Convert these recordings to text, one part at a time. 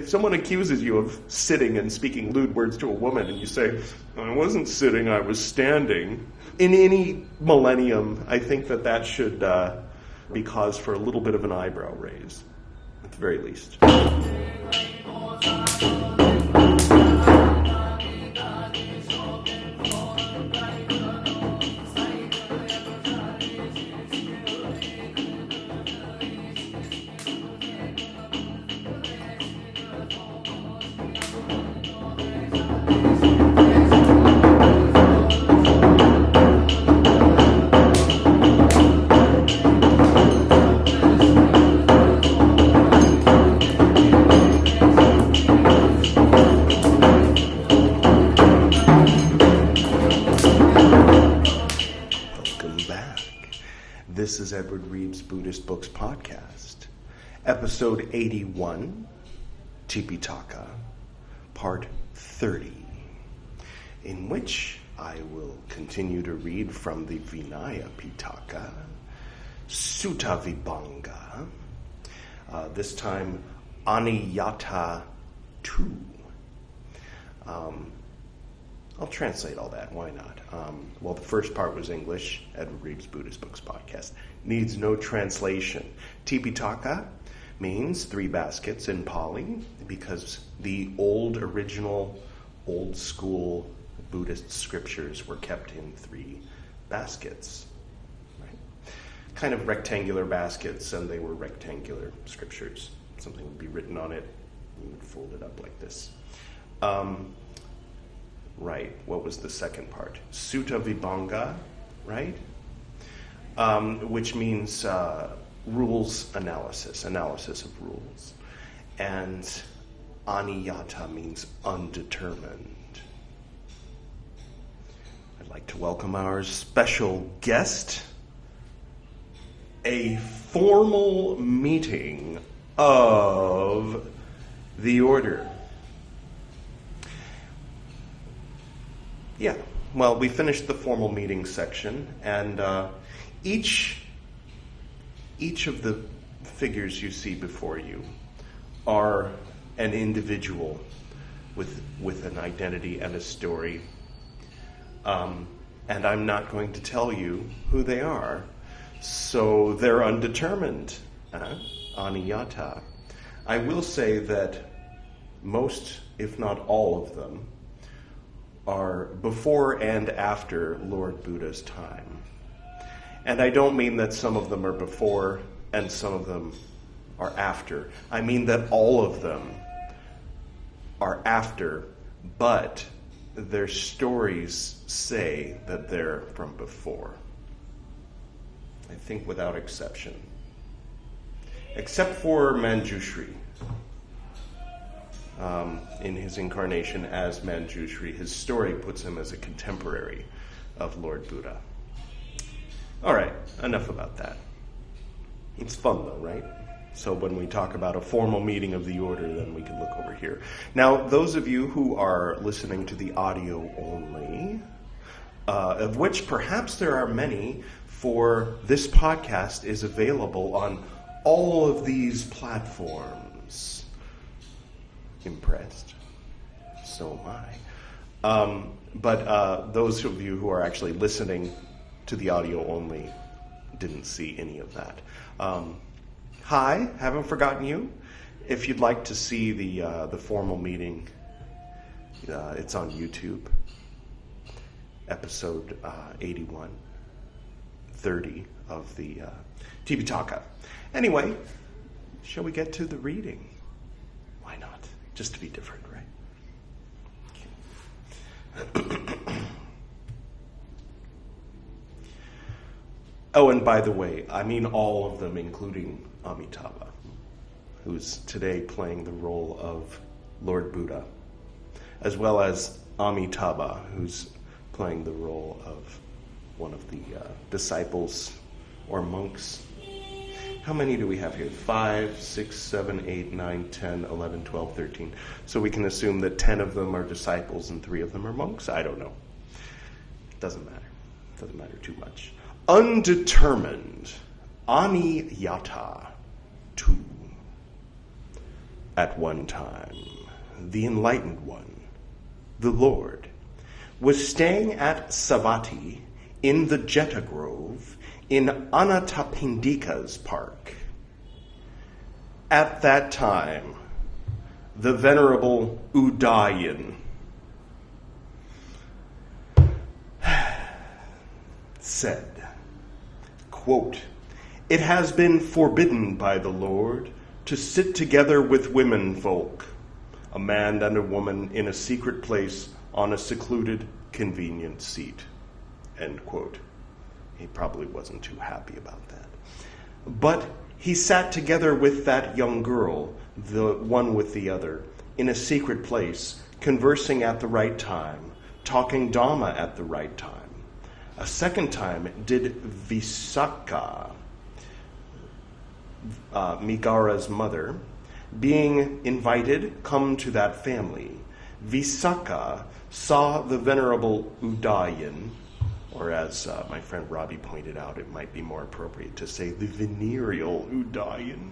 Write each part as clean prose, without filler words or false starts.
If someone accuses you of sitting and speaking lewd words to a woman, and you say, I wasn't sitting, I was standing, in any millennium, I think that should be cause for a little bit of an eyebrow raise, at the very least. This is Edward Reed's Buddhist Books Podcast, Episode 81, Tipiṭaka, Part 30, in which I will continue to read from the Vinaya Piṭaka, Suttavibhaṅga, this time Aniyata 2. I'll translate all that. Why not? Well, the first part was English. Edward Reed's Buddhist Books Podcast needs no translation. Tipiṭaka means 3 baskets in Pali because the original, old school Buddhist scriptures were kept in 3 baskets. Right? Kind of rectangular baskets, and they were rectangular scriptures. Something would be written on it. You would fold it up like this. Right, what was the second part? Suttavibhaṅga, right? Which means rules analysis of rules. And Aniyata means undetermined. I'd like to welcome our special guest, a formal meeting of the order. Yeah, well, we finished the formal meeting section, and each of the figures you see before you are an individual with an identity and a story. And I'm not going to tell you who they are, so they're undetermined. Aniyata. I will say that most, if not all of them, are before and after Lord Buddha's time. And I don't mean that some of them are before and some of them are after. I mean that all of them are after, but their stories say that they're from before. I think without exception. Except for Manjushri. In his incarnation as Manjushri, his story puts him as a contemporary of Lord Buddha. All right, enough about that. It's fun though, right? So when we talk about a formal meeting of the order, then we can look over here. Now, those of you who are listening to the audio only, of which perhaps there are many, for this podcast is available on all of these platforms. Impressed? So am I. But those of you who are actually listening to the audio only didn't see any of that. Hi, haven't forgotten you. If you'd like to see the formal meeting, it's on YouTube. Episode 81, 30 of the Tipiṭaka. Anyway, shall we get to the reading? Why not? Just to be different, right? Okay. Oh, and by the way, I mean all of them, including Amitabha, who's today playing the role of Lord Buddha, as well as Amitabha, who's playing the role of one of the disciples or monks. How many do we have here? 5, 6, 7, 8, 9, 10, 11, 12, 13. So we can assume that 10 of them are disciples and 3 of them are monks? I don't know. Doesn't matter. Doesn't matter too much. Undetermined. Aniyata 2. At one time, the Enlightened One, the Lord, was staying at Savatthi in the Jeta Grove in Anathapindika's park. At that time, the Venerable Udayan said, quote, "It has been forbidden by the Lord to sit together with women folk, a man and a woman in a secret place on a secluded, convenient seat." End quote. He probably wasn't too happy about that. But he sat together with that young girl, the one with the other, in a secret place, conversing at the right time, talking Dhamma at the right time. A second time did Visakha, Migara's mother, being invited, come to that family. Visakha saw the Venerable Udayan, or as my friend Robbie pointed out, it might be more appropriate to say the venereal Udayan.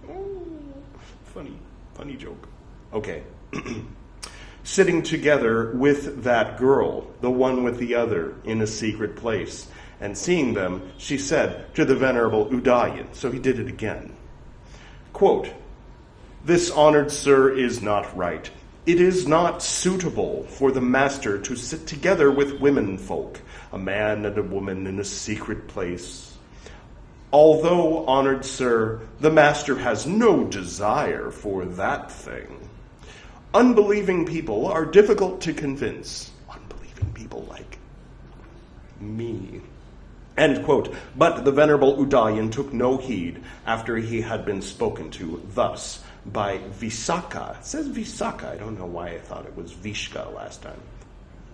Oh, funny joke. Okay. Sitting together with that girl, the one with the other, in a secret place. And seeing them, she said to the Venerable Udayan, so he did it again, quote, "This, honored sir, is not right. It is not suitable for the master to sit together with women folk, a man and a woman in a secret place. Although, honored sir, the master has no desire for that thing. Unbelieving people are difficult to convince." Unbelieving people like me. End quote. But the Venerable Udayan took no heed after he had been spoken to thus by Visakha. It says Visakha. I don't know why I thought it was Vishka last time.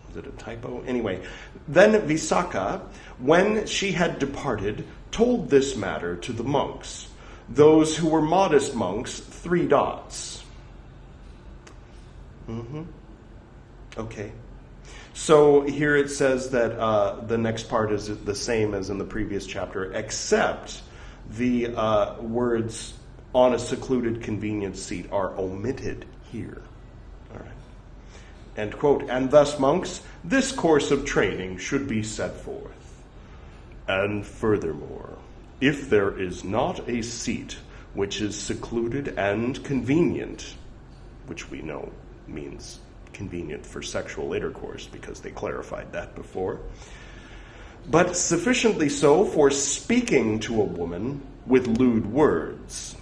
Was it a typo? Anyway, then Visakha, when she had departed, told this matter to the monks. Those who were modest monks, 3 dots. Okay. So here it says that the next part is the same as in the previous chapter, except the words "on a secluded convenient seat" are omitted here. All right. End quote. "And thus, monks, this course of training should be set forth. And furthermore, if there is not a seat which is secluded and convenient," which we know means convenient for sexual intercourse because they clarified that before, "but sufficiently so for speaking to a woman with lewd words,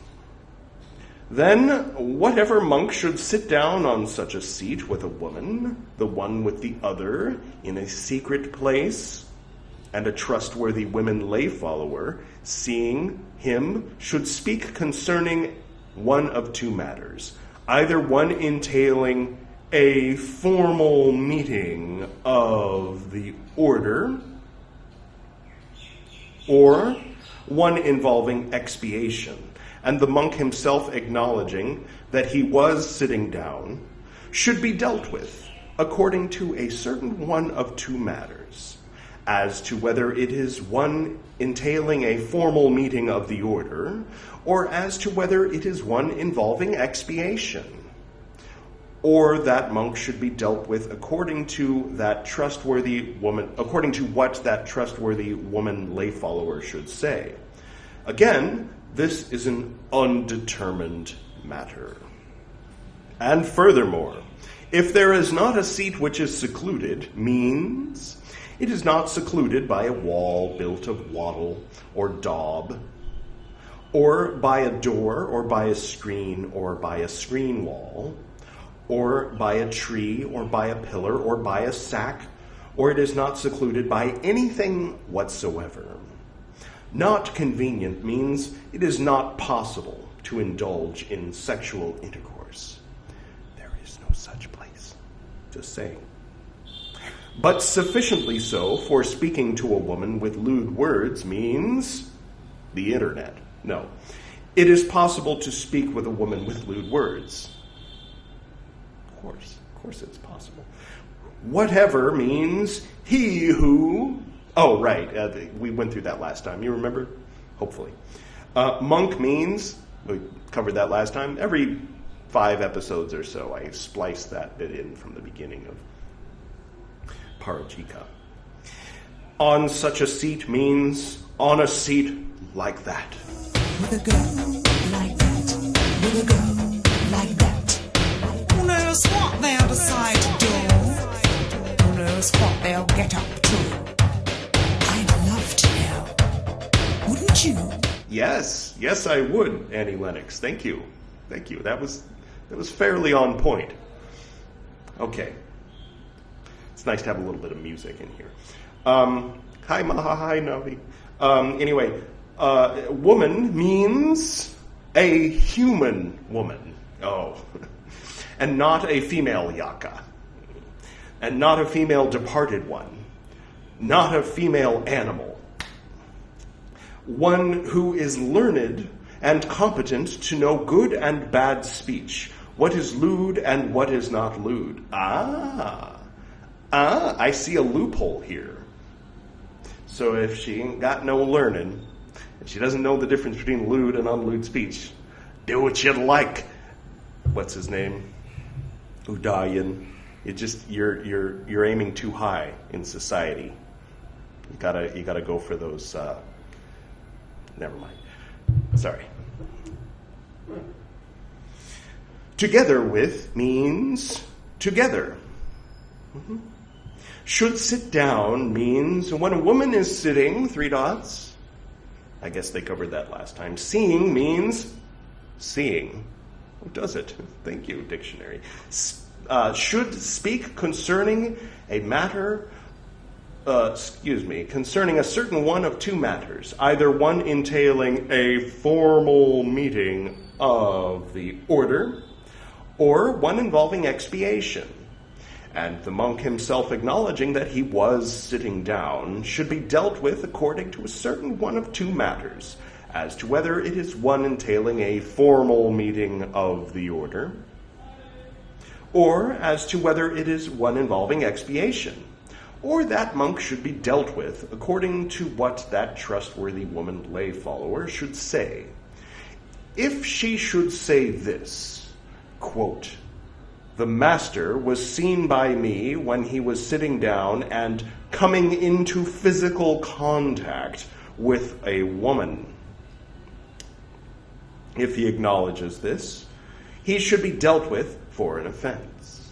then whatever monk should sit down on such a seat with a woman, the one with the other, in a secret place, and a trustworthy women lay follower, seeing him, should speak concerning one of 2 matters, either one entailing a formal meeting of the order, or one involving expiation, and the monk himself acknowledging that he was sitting down, should be dealt with according to a certain one of 2 matters, as to whether it is one entailing a formal meeting of the order, or as to whether it is one involving expiation. Or that monk should be dealt with according to that trustworthy woman, according to what that trustworthy woman lay follower should say. Again, this is an undetermined matter. And furthermore, if there is not a seat which is secluded, means it is not secluded by a wall built of wattle or daub, or by a door, or by a screen, or by a screen wall, or by a tree, or by a pillar, or by a sack, or it is not secluded by anything whatsoever. Not convenient means it is not possible to indulge in sexual intercourse. There is no such place. Just saying. But sufficiently so for speaking to a woman with lewd words means the internet. No. It is possible to speak with a woman with lewd words. Of course it's possible. Whatever means he who... Oh, right. We went through that last time. You remember? Hopefully. Monk means, we covered that last time, every 5 episodes or so, I spliced that bit in from the beginning of Parajika. On such a seat means on a seat like that. With a girl like that. With a girl like that. Who knows what they'll decide to do? Who knows what they'll get up to? I'd love to know. Wouldn't you? Yes, I would, Annie Lennox. Thank you. That was fairly on point. Okay. It's nice to have a little bit of music in here. Hi, Maha, hi, Navi. Anyway, woman means a human woman. Oh. And not a female yaka. And not a female departed one. Not a female animal. One who is learned and competent to know good and bad speech, what is lewd and what is not lewd. I see a loophole here. So if she ain't got no learning, and she doesn't know the difference between lewd and unlewd speech, do what you'd like. What's his name? Udayan. You're aiming too high in society. You gotta go for those. Never mind. Sorry. Together with means together. Mm-hmm. Should sit down means when a woman is sitting, 3 dots. I guess they covered that last time. Seeing means seeing. Oh, does it? Thank you, dictionary. Should speak concerning a matter, concerning a certain one of 2 matters, either one entailing a formal meeting of the order, or one involving expiation. And the monk himself acknowledging that he was sitting down should be dealt with according to a certain one of 2 matters, as to whether it is one entailing a formal meeting of the order, or as to whether it is one involving expiation, or that monk should be dealt with according to what that trustworthy woman lay follower should say. If she should say this, quote, "The master was seen by me when he was sitting down and coming into physical contact with a woman." If he acknowledges this, he should be dealt with for an offense.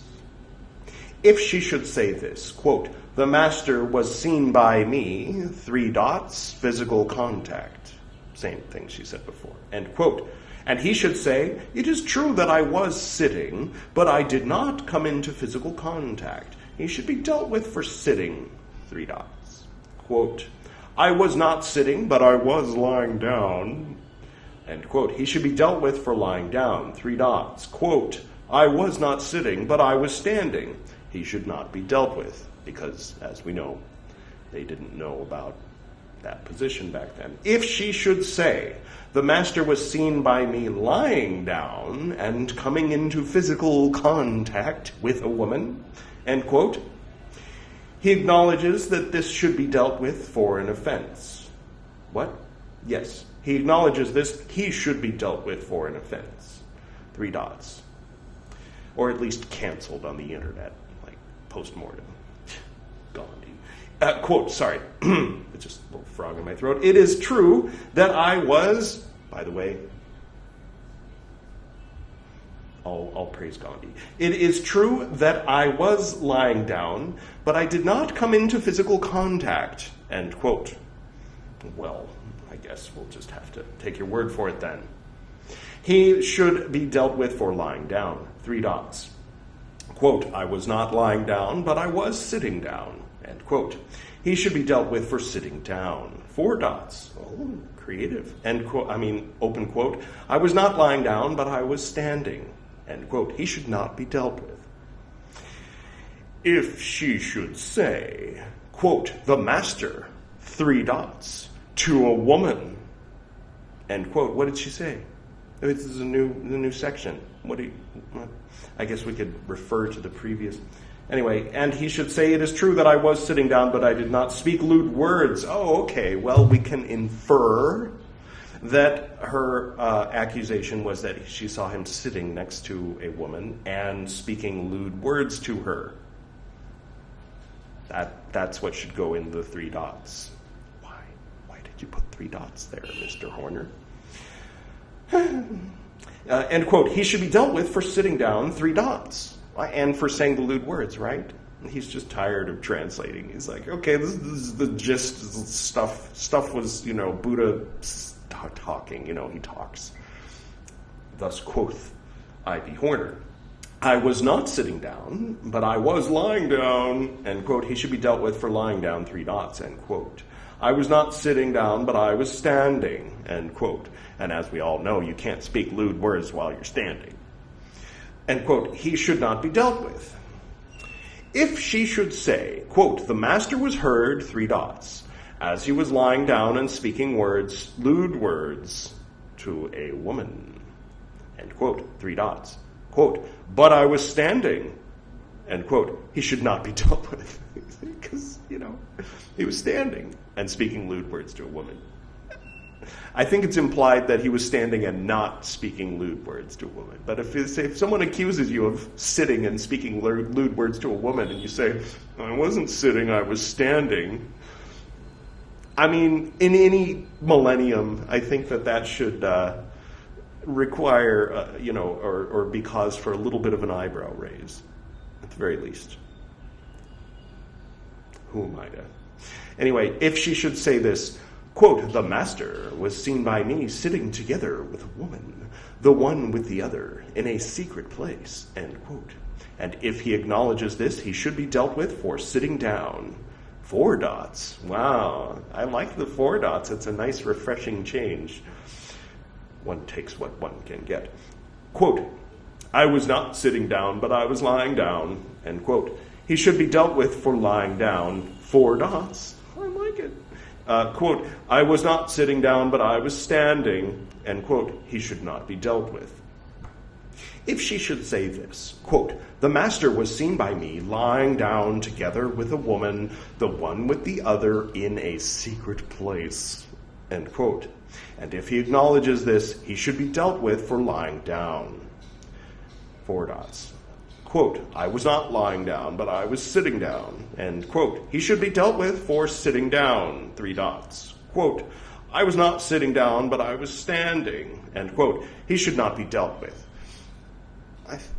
If she should say this, quote, "The master was seen by me, 3 dots, physical contact." Same thing she said before, end quote. And he should say, "It is true that I was sitting, but I did not come into physical contact." He should be dealt with for sitting, 3 dots. Quote, "I was not sitting, but I was lying down." End quote. He should be dealt with for lying down, 3 dots. Quote, "I was not sitting, but I was standing." He should not be dealt with, because, as we know, they didn't know about that position back then. If she should say, "The master was seen by me lying down and coming into physical contact with a woman," end quote, he acknowledges that this should be dealt with for an offense. What? Yes, he acknowledges this. He should be dealt with for an offense. 3 dots. Or at least canceled on the internet, like post-mortem. Gandhi. Quote, sorry, it's just a little frog in my throat. "It is true that I was," by the way, I'll praise Gandhi. "It is true that I was lying down, but I did not come into physical contact," end quote. Well, I guess we'll just have to take your word for it then. He should be dealt with for lying down, 3 dots. Quote, "I was not lying down, but I was sitting down," end quote. He should be dealt with for sitting down, 4 dots. Oh, creative. End quote. Open quote. "I was not lying down, but I was standing," end quote. He should not be dealt with. If she should say, quote, "The master," 3 dots, "to a woman," end quote. What did she say? This is the new section. I guess we could refer to the previous. Anyway, and he should say, "It is true that I was sitting down, but I did not speak lewd words." Oh, okay. Well, we can infer that her accusation was that she saw him sitting next to a woman and speaking lewd words to her. That's what should go in the 3 dots. Why did you put 3 dots there, Mr. Horner? End quote. He should be dealt with for sitting down, 3 dots. And for saying the lewd words, right? He's just tired of translating. He's like, okay, this is the gist. Stuff was, Buddha talking. He talks. Thus quoth I.B. Horner. I was not sitting down, but I was lying down, end quote. He should be dealt with for lying down, 3 dots, end quote. I was not sitting down, but I was standing, end quote. And as we all know, you can't speak lewd words while you're standing. End quote. He should not be dealt with. If she should say, quote, the master was heard, 3 dots, as he was lying down and speaking words, lewd words, to a woman, end quote, 3 dots. Quote, but I was standing, end quote. He should not be dealt with. Because, he was standing and speaking lewd words to a woman. I think it's implied that he was standing and not speaking lewd words to a woman. But if someone accuses you of sitting and speaking lewd words to a woman, and you say, I wasn't sitting, I was standing. I mean, in any millennium, I think that should require, or be cause for a little bit of an eyebrow raise, at the very least. Who am I to? Anyway, if she should say this, quote, the master was seen by me sitting together with a woman, the one with the other, in a secret place, end quote. And if he acknowledges this, he should be dealt with for sitting down. 4 dots. Wow, I like the 4 dots. It's a nice, refreshing change. One takes what one can get. Quote, I was not sitting down, but I was lying down, end quote. He should be dealt with for lying down. 4 dots. I like it. Quote, I was not sitting down, but I was standing, end quote. He should not be dealt with. If she should say this, quote, the master was seen by me lying down together with a woman, the one with the other, in a secret place, end quote. And if he acknowledges this, he should be dealt with for lying down. 4 dots. Quote, I was not lying down, but I was sitting down, end quote. He should be dealt with for sitting down, 3 dots. Quote, I was not sitting down, but I was standing, end quote. He should not be dealt with.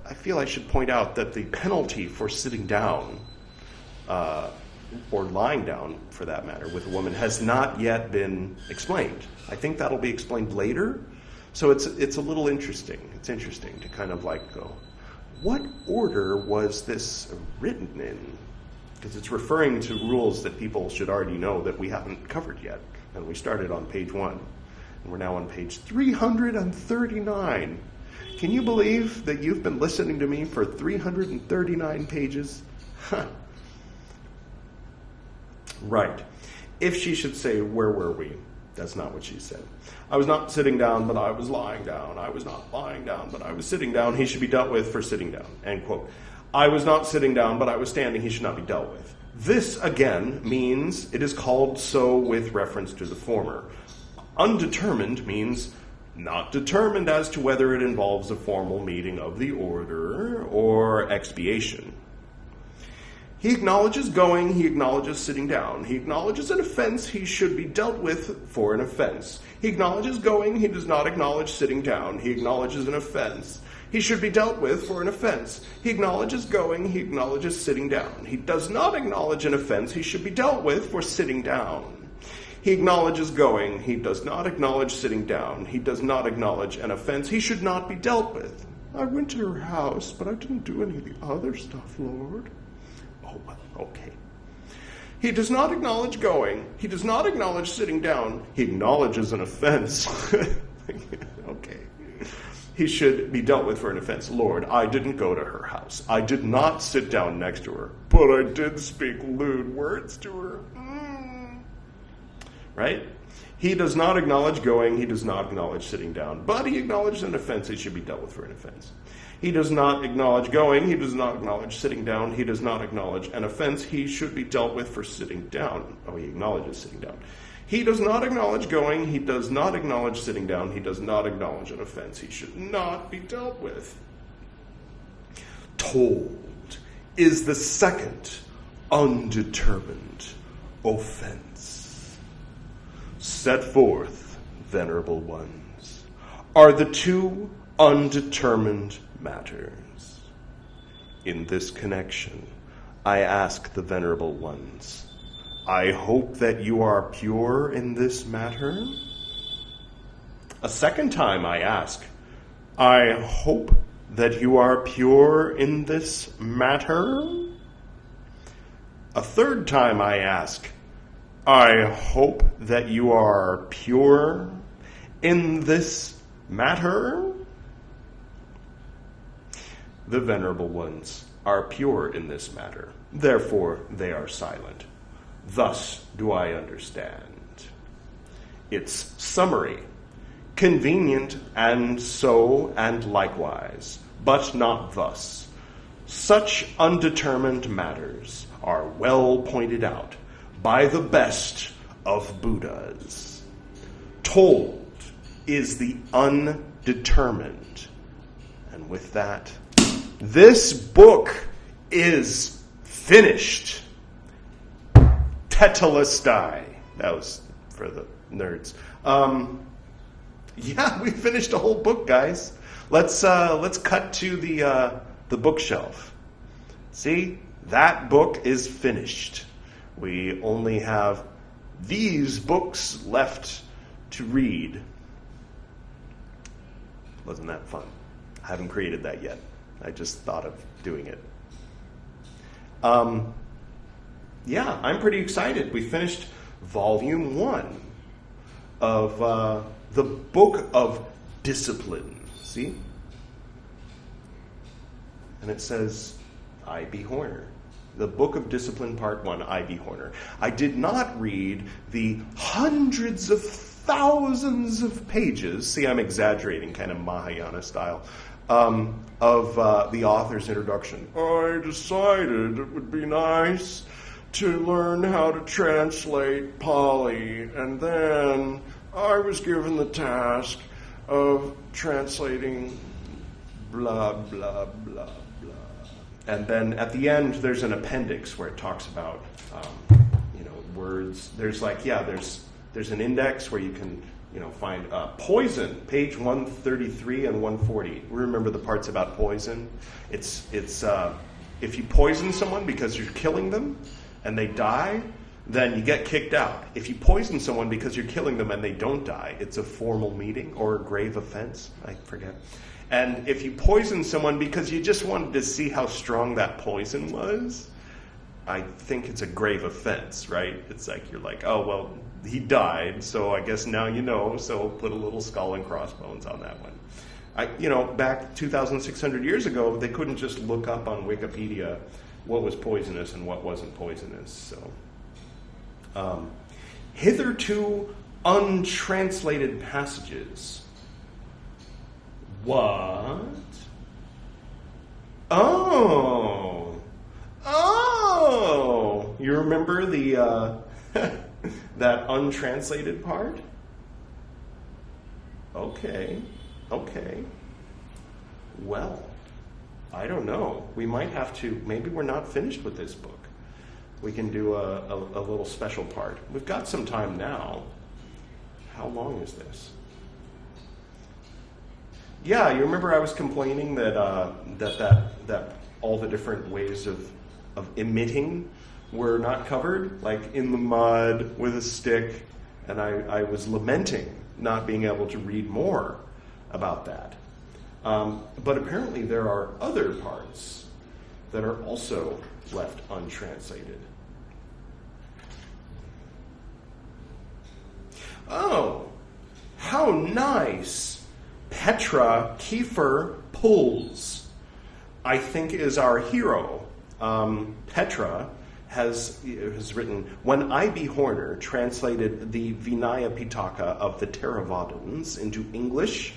I feel I should point out that the penalty for sitting down, or lying down, for that matter, with a woman has not yet been explained. I think that'll be explained later. So it's a little interesting. It's interesting to kind of like go, what order was this written in? Because it's referring to rules that people should already know that we haven't covered yet. And we started on page 1. And we're now on page 339. Can you believe that you've been listening to me for 339 pages? Huh. Right. If she should say, where were we? That's not what she said. I was not sitting down, but I was lying down. I was not lying down, but I was sitting down. He should be dealt with for sitting down. End quote. I was not sitting down, but I was standing. He should not be dealt with. This, again, means it is called so with reference to the former. Undetermined means not determined as to whether it involves a formal meeting of the order or expiation. He acknowledges going, he acknowledges sitting down. He acknowledges an offense, he should be dealt with for an offense. He acknowledges going, he does not acknowledge sitting down. He acknowledges an offense, he should be dealt with for an offense. He acknowledges going, he acknowledges sitting down. He does not acknowledge an offense, he should be dealt with for sitting down. He acknowledges going, he does not acknowledge sitting down. He does not acknowledge an offense, he should not be dealt with. I went to her house, but I didn't do any of the other stuff, Lord. Oh, well, okay. He does not acknowledge going. He does not acknowledge sitting down. He acknowledges an offense. Okay. He should be dealt with for an offense. Lord, I didn't go to her house. I did not sit down next to her, but I did speak lewd words to her. Right? He does not acknowledge going. He does not acknowledge sitting down, but he acknowledged an offense. He should be dealt with for an offense. He does not acknowledge going. He does not acknowledge sitting down. He does not acknowledge an offense. He should be dealt with for sitting down. Oh, he acknowledges sitting down. He does not acknowledge going. He does not acknowledge sitting down. He does not acknowledge an offense. He should not be dealt with. Told is the second undetermined offense. Set forth, venerable ones, are the two undetermined matters. In this connection, I ask the venerable ones, I hope that you are pure in this matter. A second time I ask, I hope that you are pure in this matter. A third time I ask, I hope that you are pure in this matter. The venerable ones are pure in this matter, therefore they are silent. Thus do I understand. Its summary, convenient and so and likewise, but not thus. Such undetermined matters are well pointed out by the best of Buddhas. Told is the undetermined. And with that, this book is finished. Tetelestai. That was for the nerds. Yeah, we finished a whole book, guys. Let's cut to the bookshelf. See, that book is finished. We only have these books left to read. Wasn't that fun? I haven't created that yet. I just thought of doing it. Yeah, I'm pretty excited. We finished volume 1 of the Book of Discipline. See? And it says, I.B. Horner. The Book of Discipline, Part 1, I.B. Horner. I did not read the hundreds of thousands of pages, see, I'm exaggerating, kind of Mahayana style, of the author's introduction. I decided it would be nice to learn how to translate Pali, and then I was given the task of translating blah, blah, blah, blah. And then at the end, there's an appendix where it talks about, words. There's there's an index where you can, find poison, page 133 and 140. Remember the parts about poison? It's if you poison someone because you're killing them and they die, then you get kicked out. If you poison someone because you're killing them and they don't die, it's a formal meeting or a grave offense. I forget. And if you poison someone because you just wanted to see how strong that poison was, I think it's a grave offense, right? It's like you're like, oh, well, he died, so I guess now you know, so put a little skull and crossbones on that one. Back 2,600 years ago, they couldn't just look up on Wikipedia what was poisonous and what wasn't poisonous. So, hitherto untranslated passages. What? Oh, you remember the that untranslated part? Okay. Well, I don't know. We might have to, maybe we're not finished with this book. We can do a little special part. We've got some time now. How long is this? Yeah, you remember I was complaining that all the different ways of emitting were not covered, like in the mud with a stick, and I was lamenting not being able to read more about that. But apparently there are other parts that are also left untranslated. Oh, how nice! Petra Kiefer Pulls, I think, is our hero. Petra has written, when I.B. Horner translated the Vinaya Piṭaka of the Theravadins into English,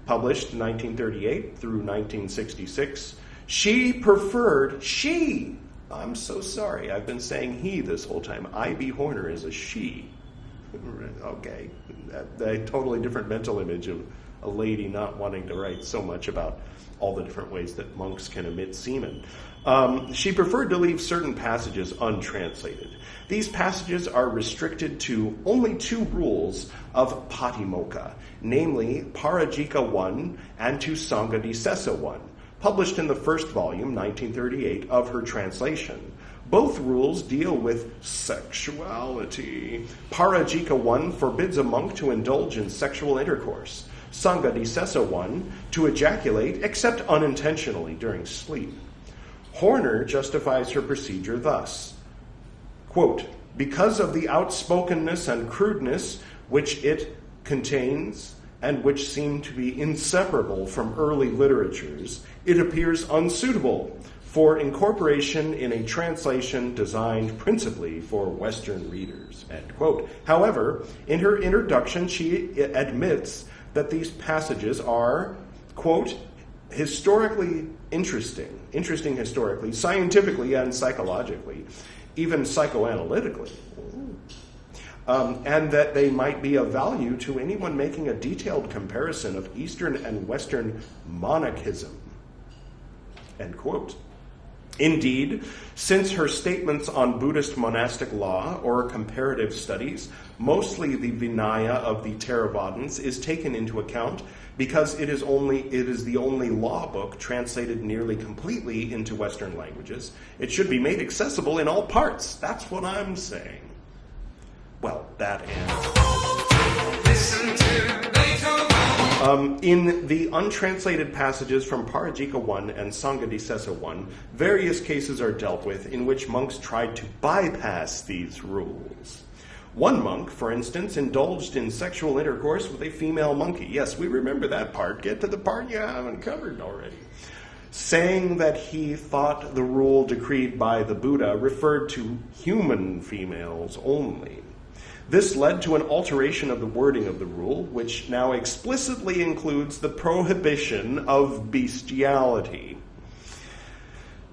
published 1938 through 1966, I'm so sorry, I've been saying he this whole time. I.B. Horner is a she. Okay. A totally different mental image of a lady not wanting to write so much about all the different ways that monks can emit semen. She preferred to leave certain passages untranslated. These passages are restricted to only two rules of Patimokkha, namely Parajika 1 and to Sanghadisesa 1, published in the first volume, 1938, of her translation. Both rules deal with sexuality. Parajika 1 forbids a monk to indulge in sexual intercourse. Sanghadisesa 1 to ejaculate except unintentionally during sleep. Horner justifies her procedure thus, quote, because of the outspokenness and crudeness which it contains and which seem to be inseparable from early literatures, it appears unsuitable for incorporation in a translation designed principally for Western readers, end quote. However, in her introduction, she admits that these passages are, quote, historically interesting historically, scientifically and psychologically, even psychoanalytically, and that they might be of value to anyone making a detailed comparison of Eastern and Western monachism, end quote. Indeed, since her statements on Buddhist monastic law or comparative studies, mostly the Vinaya of the Theravadins is taken into account because it is the only law book translated nearly completely into Western languages. It should be made accessible in all parts. That's what I'm saying. Well, that ends. Listen to Beethoven. In the untranslated passages from Parajika 1 and Sanghadisesa 1, various cases are dealt with in which monks tried to bypass these rules. One monk, for instance, indulged in sexual intercourse with a female monkey. Yes, we remember that part. Get to the part you haven't covered already. Saying that he thought the rule decreed by the Buddha referred to human females only. This led to an alteration of the wording of the rule, which now explicitly includes the prohibition of bestiality.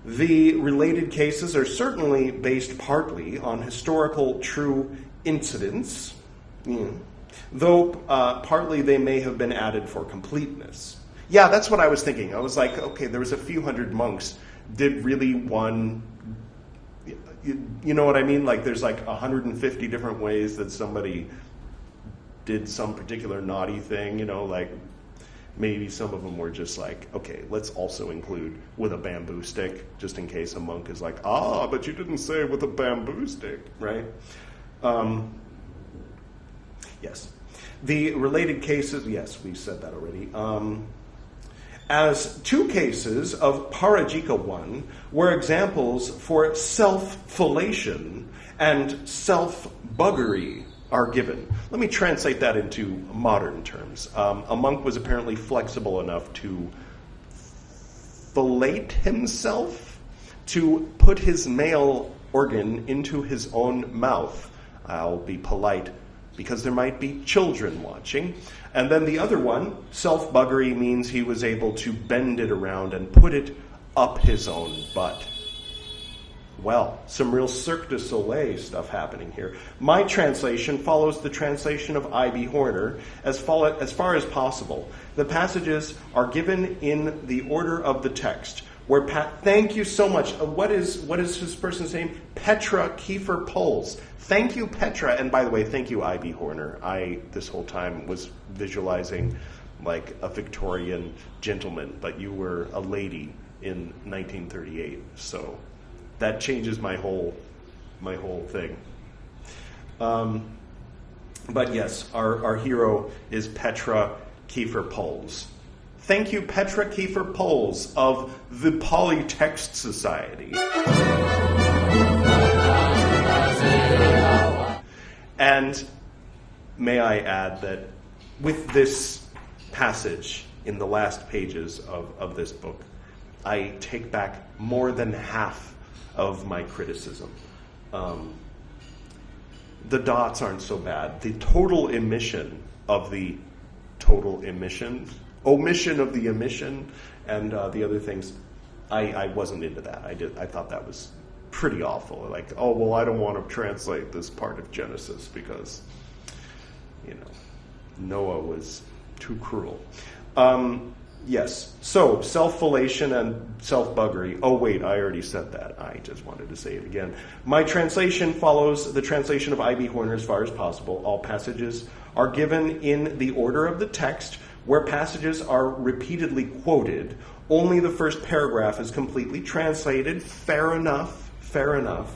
The related cases are certainly based partly on historical true incidents, though partly they may have been added for completeness. Yeah, that's what I was thinking. I was like, okay, there was a few hundred monks. Did really one... You know what I mean? Like there's like 150 different ways that somebody did some particular naughty thing, like maybe some of them were just like, okay, let's also include with a bamboo stick, just in case a monk is like, but you didn't say with a bamboo stick, right? Yes. The related cases, yes, we've said that already. As two cases of Parajika 1 were examples for self-fellation and self-buggery are given. Let me translate that into modern terms. A monk was apparently flexible enough to fellate himself, to put his male organ into his own mouth. I'll be polite because there might be children watching. And then the other one, self-buggery, means he was able to bend it around and put it up his own butt. Well, some real Cirque du Soleil stuff happening here. My translation follows the translation of I.B. Horner as far as possible. The passages are given in the order of the text. Thank you so much. What is this person's name? Petra Kiefer Poles. Thank you, Petra. And by the way, thank you, I.B. Horner. I, this whole time, was visualizing like a Victorian gentleman, but you were a lady in 1938. So that changes my whole thing. But yes, our hero is Petra Kiefer Poles. Thank you, Petra Kiefer Poles of the Pali Text Society. And may I add that with this passage in the last pages of this book, I take back more than half of my criticism. The dots aren't so bad. The total omission of the omission of the omission, and the other things, I wasn't into that. I thought that was pretty awful. Like, I don't want to translate this part of Genesis because Noah was too cruel. Yes, so self-fellation and self-buggery. Oh wait, I already said that. I just wanted to say it again. My translation follows the translation of I.B. Horner as far as possible. All passages are given in the order of the text. Where passages are repeatedly quoted, only the first paragraph is completely translated. Fair enough, fair enough.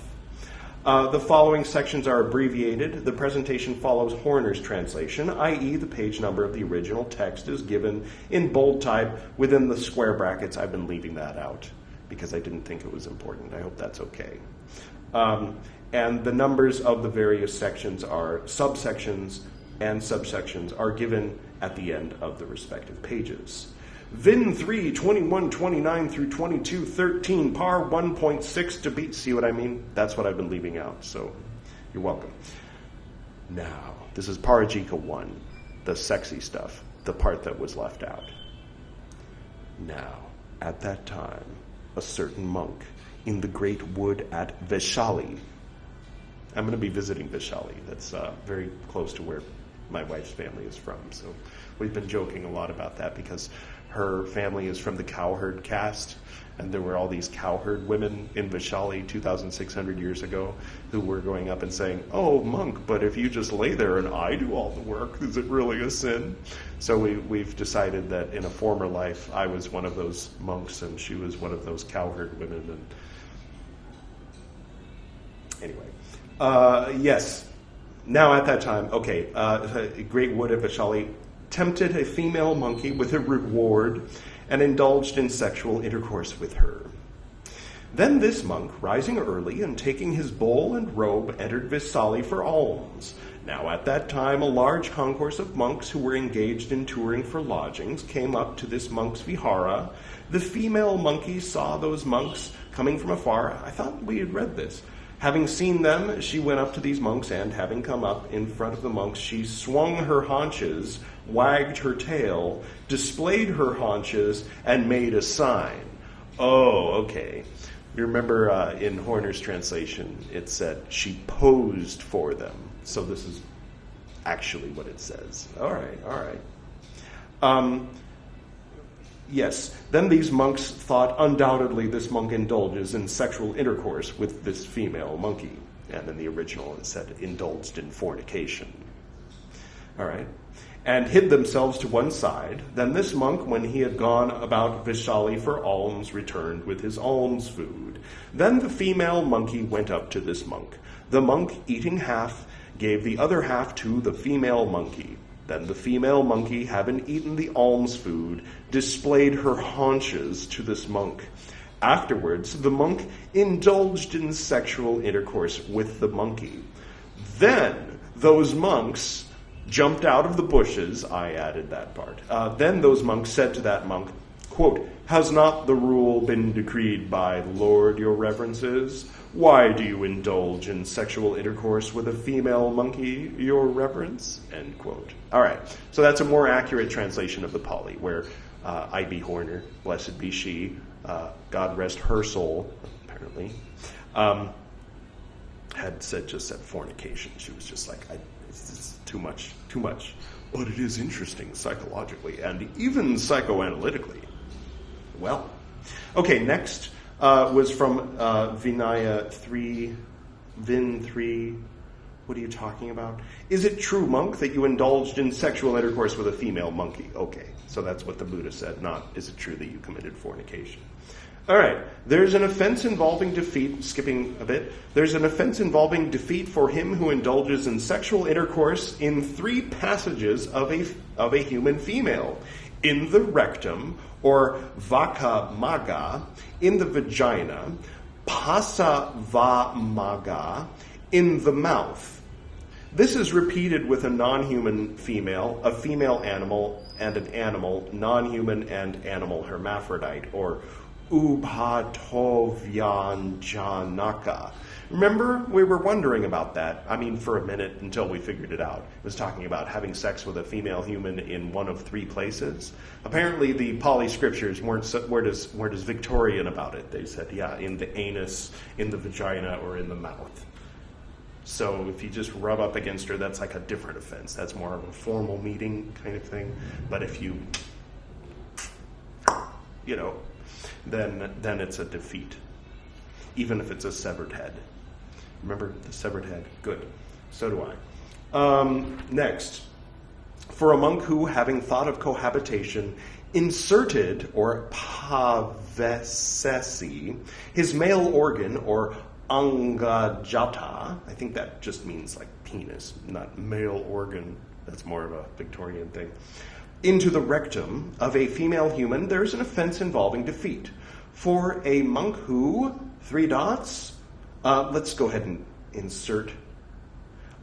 The following sections are abbreviated. The presentation follows Horner's translation, i.e. the page number of the original text is given in bold type within the square brackets. I've been leaving that out because I didn't think it was important. I hope that's okay. And the numbers of the various sections are subsections, and subsections are given at the end of the respective pages. Vin 3, 21, 29 through 22, 13, par 1.6 to beat. See what I mean? That's what I've been leaving out, so you're welcome. Now, this is Parajika 1, the sexy stuff, the part that was left out. Now, at that time, a certain monk in the great wood at Vaishali. I'm going to be visiting Vaishali. That's very close to where my wife's family is from, so we've been joking a lot about that because her family is from the cowherd caste, and there were all these cowherd women in Vaishali 2,600 years ago who were going up and saying, "Oh, monk, but if you just lay there and I do all the work, is it really a sin?" So we've decided that in a former life I was one of those monks and she was one of those cowherd women. And anyway, yes. Now at that time, great wood at Vaishali tempted a female monkey with a reward and indulged in sexual intercourse with her. Then this monk, rising early and taking his bowl and robe, entered Vaishali for alms. Now at that time a large concourse of monks who were engaged in touring for lodgings came up to this monk's vihara. The female monkey saw those monks coming from afar. I thought we had read this. Having seen them, she went up to these monks, and having come up in front of the monks, she swung her haunches, wagged her tail, displayed her haunches, and made a sign. Oh, okay. You remember in Horner's translation, it said she posed for them. So this is actually what it says. All right. Yes, then these monks thought undoubtedly this monk indulges in sexual intercourse with this female monkey. And in the original it said indulged in fornication. All right. And hid themselves to one side. Then this monk, when he had gone about Vaishali for alms, returned with his alms food. Then the female monkey went up to this monk. The monk, eating half, gave the other half to the female monkey. Then the female monkey, having eaten the alms food, displayed her haunches to this monk. Afterwards, the monk indulged in sexual intercourse with the monkey. Then those monks jumped out of the bushes. I added that part. Then those monks said to that monk, quote, "Has not the rule been decreed by the Lord, your reverences? Why do you indulge in sexual intercourse with a female monkey, your reverence?" End quote. All right, so that's a more accurate translation of the Pali, where I.B. Horner, blessed be she, God rest her soul, apparently, had just said fornication. She was just like, it's too much. But it is interesting psychologically and even psychoanalytically. Well, okay, next was from Vinaya 3, Vin 3. What are you talking about? Is it true, monk, that you indulged in sexual intercourse with a female monkey? Okay, so that's what the Buddha said, not is it true that you committed fornication. All right, there's an offense involving defeat, skipping a bit. There's an offense involving defeat for him who indulges in sexual intercourse in 3 passages of a human female. In the rectum, or vakamaga, in the vagina, pasavamaga, in the mouth. This is repeated with a non-human female, a female animal, and an animal, non-human and animal hermaphrodite, or ubhatovyanjanaka. Remember, we were wondering about that. I mean, for a minute until we figured it out. It was talking about having sex with a female human in one of 3 places. Apparently, the Pali scriptures weren't as Victorian about it. They said, yeah, in the anus, in the vagina, or in the mouth. So if you just rub up against her, that's like a different offense. That's more of a formal meeting kind of thing. But if you, then it's a defeat, even if it's a severed head. Remember the severed head? Good. So do I. Next. For a monk who, having thought of cohabitation, inserted, or pavesesi, his male organ, or angajata, I think that just means like penis, not male organ, that's more of a Victorian thing, into the rectum of a female human, there's an offense involving defeat. For a monk who, let's go ahead and insert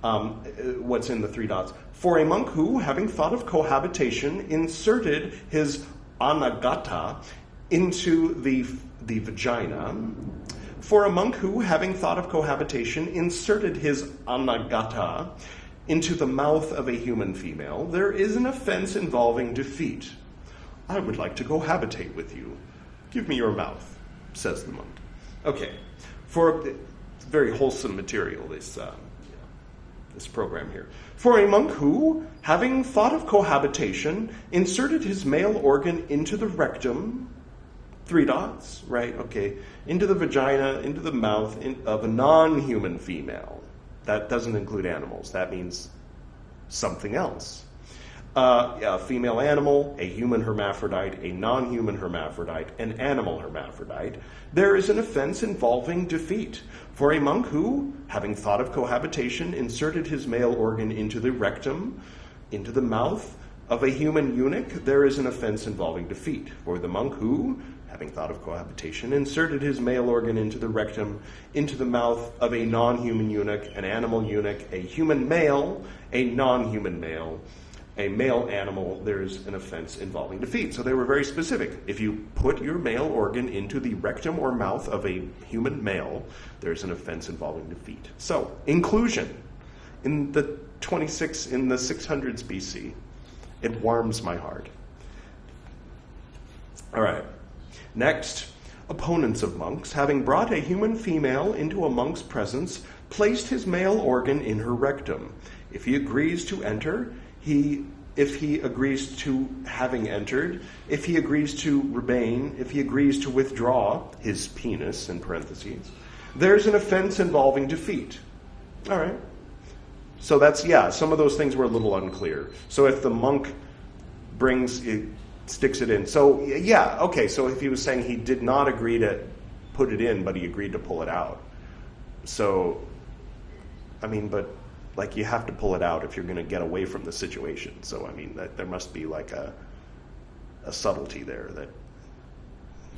what's in the 3 dots. For a monk who, having thought of cohabitation, inserted his anagata into the vagina. For a monk who, having thought of cohabitation, inserted his anagata into the mouth of a human female, there is an offense involving defeat. I would like to cohabitate with you. Give me your mouth, says the monk. Okay, it's very wholesome material, this program here. For a monk who, having thought of cohabitation, inserted his male organ into the rectum, 3 dots, right? Okay, into the vagina, into the mouth of a non-human female. That doesn't include animals. That means something else. A female animal, a human hermaphrodite, a non-human hermaphrodite, an animal hermaphrodite. There is an offense involving defeat. For a monk who, having thought of cohabitation, inserted his male organ into the rectum, into the mouth of a human eunuch, there is an offense involving defeat. For the monk who, having thought of cohabitation, inserted his male organ into the rectum, into the mouth of a non-human eunuch, an animal eunuch, a human male, a non-human male, a male animal, there's an offense involving defeat. So they were very specific. If you put your male organ into the rectum or mouth of a human male, there's an offense involving defeat. So, inclusion. In the 600s BC, it warms my heart. All right. Next, opponents of monks, having brought a human female into a monk's presence, placed his male organ in her rectum. If he agrees to enter, if he agrees to having entered, if he agrees to remain, if he agrees to withdraw his penis, in parentheses, there's an offense involving defeat. All right. So that's, some of those things were a little unclear. So if the monk sticks it in. So, okay, so if he was saying he did not agree to put it in, but he agreed to pull it out. So, but you have to pull it out if you're going to get away from the situation. So, there must be like a subtlety there that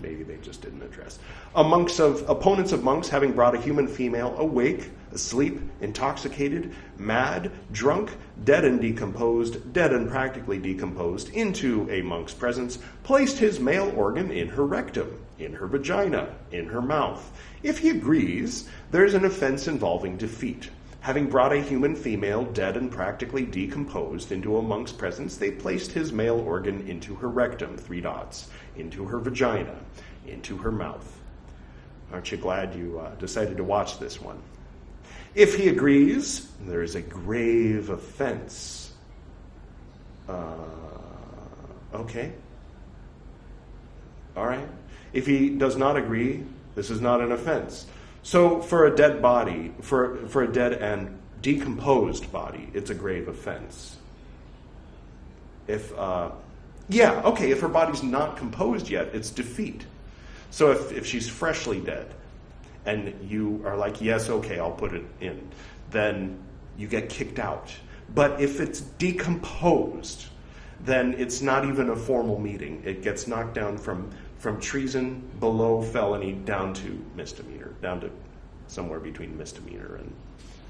maybe they just didn't address. Opponents of monks, having brought a human female awake, asleep, intoxicated, mad, drunk, dead and decomposed, dead and practically decomposed, into a monk's presence, placed his male organ in her rectum, in her vagina, in her mouth. If he agrees, there's an offense involving defeat. Having brought a human female, dead and practically decomposed, into a monk's presence, they placed his male organ into her rectum, 3 dots, into her vagina, into her mouth. Aren't you glad you decided to watch this one? If he agrees, there is a grave offense. Okay. All right. If he does not agree, this is not an offense. So for a dead body, for a dead and decomposed body, it's a grave offense. If her body's not composed yet, it's defeat. So if she's freshly dead, and you are like, yes, okay, I'll put it in, then you get kicked out. But if it's decomposed, then it's not even a formal meeting. It gets knocked down from treason below felony down to misdemeanor, down to somewhere between misdemeanor and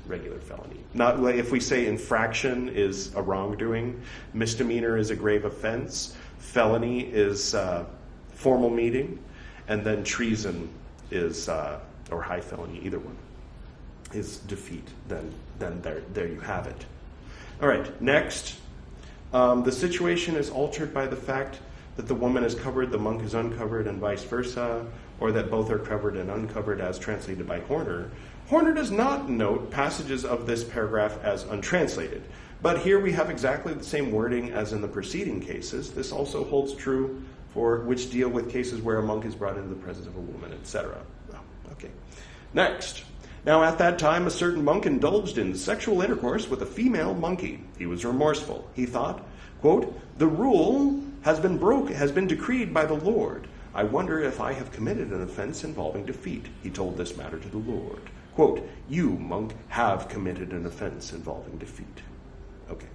regular felony. Not like if we say infraction is a wrongdoing, misdemeanor is a grave offense, felony is formal meeting, and then treason is or high felony, either one, is defeat. Then there you have it. All right, next. The situation is altered by the fact that the woman is covered, the monk is uncovered, and vice versa, or that both are covered and uncovered as translated by Horner, Horner does not note passages of this paragraph as untranslated. But here we have exactly the same wording as in the preceding cases. This also holds true for which deal with cases where a monk is brought into the presence of a woman, etc. Okay. Next. Now at that time a certain monk indulged in sexual intercourse with a female monkey. He was remorseful. He thought, quote, "The rule has been decreed by the Lord. I wonder if I have committed an offense involving defeat." He told this matter to the Lord. Quote, "You, monk, have committed an offense involving defeat." Okay.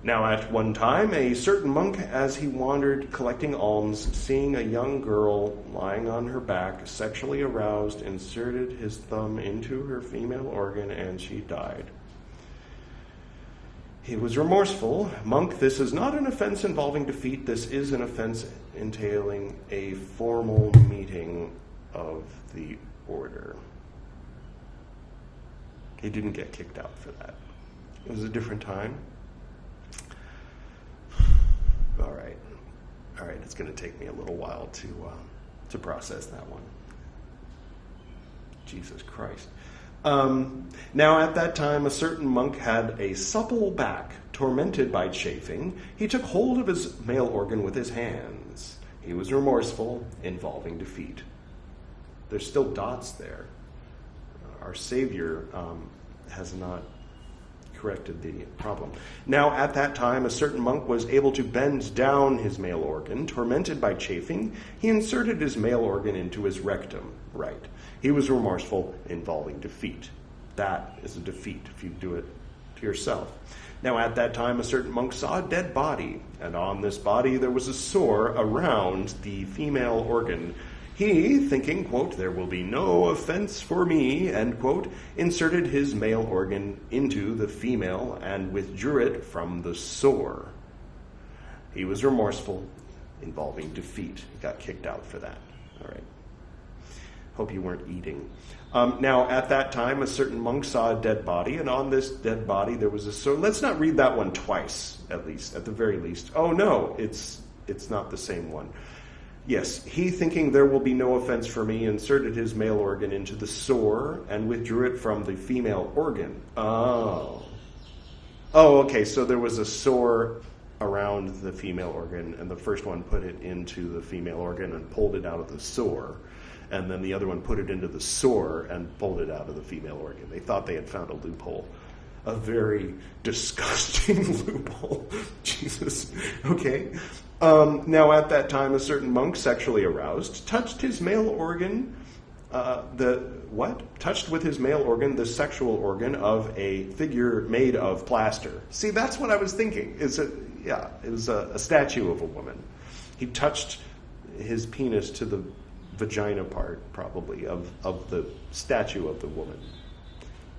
Now at one time, a certain monk, as he wandered collecting alms, seeing a young girl lying on her back, sexually aroused, inserted his thumb into her female organ, and she died. He was remorseful. "Monk, this is not an offense involving defeat. This is an offense entailing a formal meeting of the order." He didn't get kicked out for that. It was a different time. All right. It's going to take me a little while to process that one. Jesus Christ. Now at that time a certain monk had a supple back, tormented by chafing. He took hold of his male organ with his hands. He was remorseful, involving defeat. There's still dots there. Our Savior has not corrected the problem. Now at that time a certain monk was able to bend down his male organ. Tormented by chafing, he inserted his male organ into his rectum. Right. He was remorseful, involving defeat. That is a defeat if you do it to yourself. Now at that time a certain monk saw a dead body, and on this body there was a sore around the female organ. He, thinking, quote, "There will be no offense for me," end quote, inserted his male organ into the female and withdrew it from the sore. He was remorseful, involving defeat. He got kicked out for that. All right. Hope you weren't eating. Now, at that time, a certain monk saw a dead body, and on this dead body there was a sore. Let's not read that one twice, at the very least. Oh, no, it's not the same one. Yes, he, thinking there will be no offense for me, inserted his male organ into the sore and withdrew it from the female organ. Oh, okay, so there was a sore around the female organ, and the first one put it into the female organ and pulled it out of the sore, and then the other one put it into the sore and pulled it out of the female organ. They thought they had found a loophole. A very disgusting loophole. Jesus. Okay. Now at that time a certain monk, sexually aroused, touched his male organ, touched with his male organ the sexual organ of a figure made of plaster. See, that's what I was thinking. It was a statue of a woman. He touched his penis to the vagina part, probably, of the statue of the woman.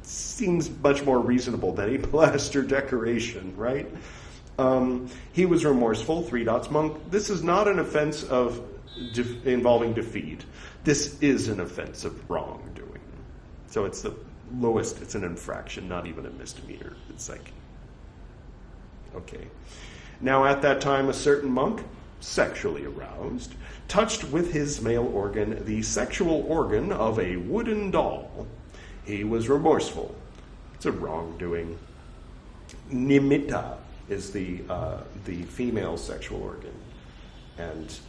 Seems much more reasonable than a plaster decoration, right? He was remorseful, monk. This is not an offense of involving defeat. This is an offense of wrongdoing. So it's the lowest, it's an infraction, not even a misdemeanor. It's like, okay. Now at that time a certain monk, sexually aroused, touched with his male organ the sexual organ of a wooden doll. He was remorseful. It's a wrongdoing. Nimitta is the female sexual organ, and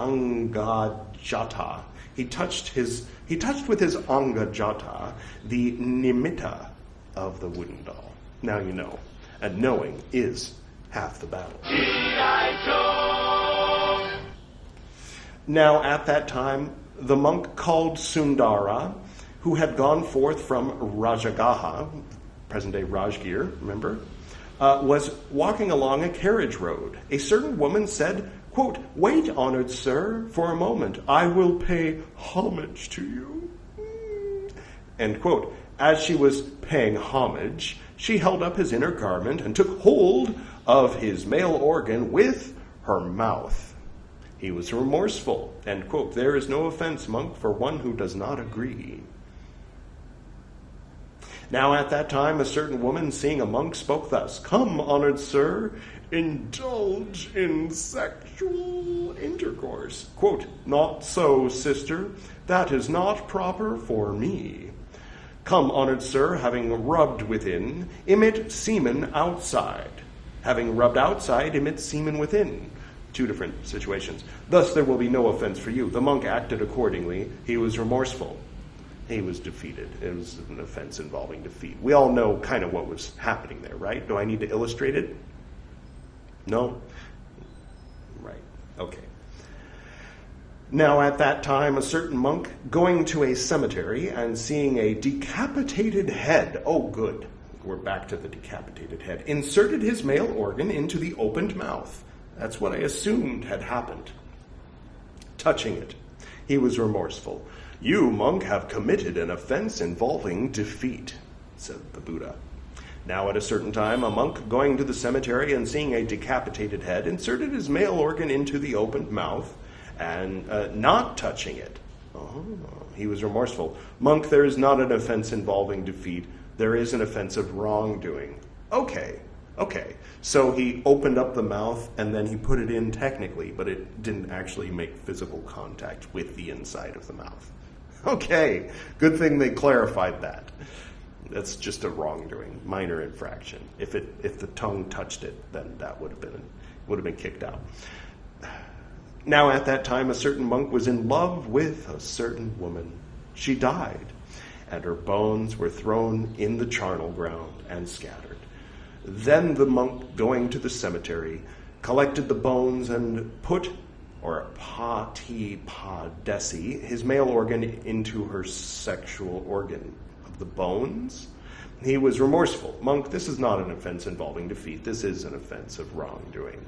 angajata. He touched with his angajata the nimitta of the wooden doll. Now you know, and knowing is half the battle. Now at that time, the monk called Sundara, who had gone forth from Rajagaha, present-day Rajgir, remember, was walking along a carriage road. A certain woman said, quote, "Wait, honored sir, for a moment. I will pay homage to you." End quote. As she was paying homage, she held up his inner garment and took hold of his male organ with her mouth. He was remorseful. End quote. There is no offense, monk, for one who does not agree. Now at that time a certain woman, seeing a monk, spoke thus, "Come, honored sir, indulge in sexual intercourse. Quote, "Not so, sister. That is not proper for me. Come, honored sir, having rubbed within, emit semen outside. Having rubbed outside, emit semen within." Two different situations. "Thus there will be no offense for you." The monk acted accordingly. He was remorseful. He was defeated. It was an offense involving defeat. We all know kind of what was happening there, right? Do I need to illustrate it? No? Right. Okay. "Now at that time a certain monk, going to a cemetery and seeing a decapitated head," oh good, we're back to the decapitated head, "inserted his male organ into the opened mouth." That's what I assumed had happened. Touching it, he was remorseful. "You, monk, have committed an offense involving defeat," said the Buddha. Now at a certain time, a monk going to the cemetery and seeing a decapitated head, inserted his male organ into the opened mouth and not touching it. Oh, he was remorseful. "Monk, there is not an offense involving defeat. There is an offense of wrongdoing." Okay. So he opened up the mouth and then he put it in technically, but it didn't actually make physical contact with the inside of the mouth. Okay, good thing they clarified that. That's just a wrongdoing, minor infraction. If the tongue touched it, then that would have been kicked out. "Now at that time a certain monk was in love with a certain woman. She died, and her bones were thrown in the charnel ground and scattered. Then the monk, going to the cemetery, collected the bones and put, or patipadesi, his male organ into her sexual organ." Of the bones? He was remorseful. "Monk, this is not an offense involving defeat. This is an offense of wrongdoing."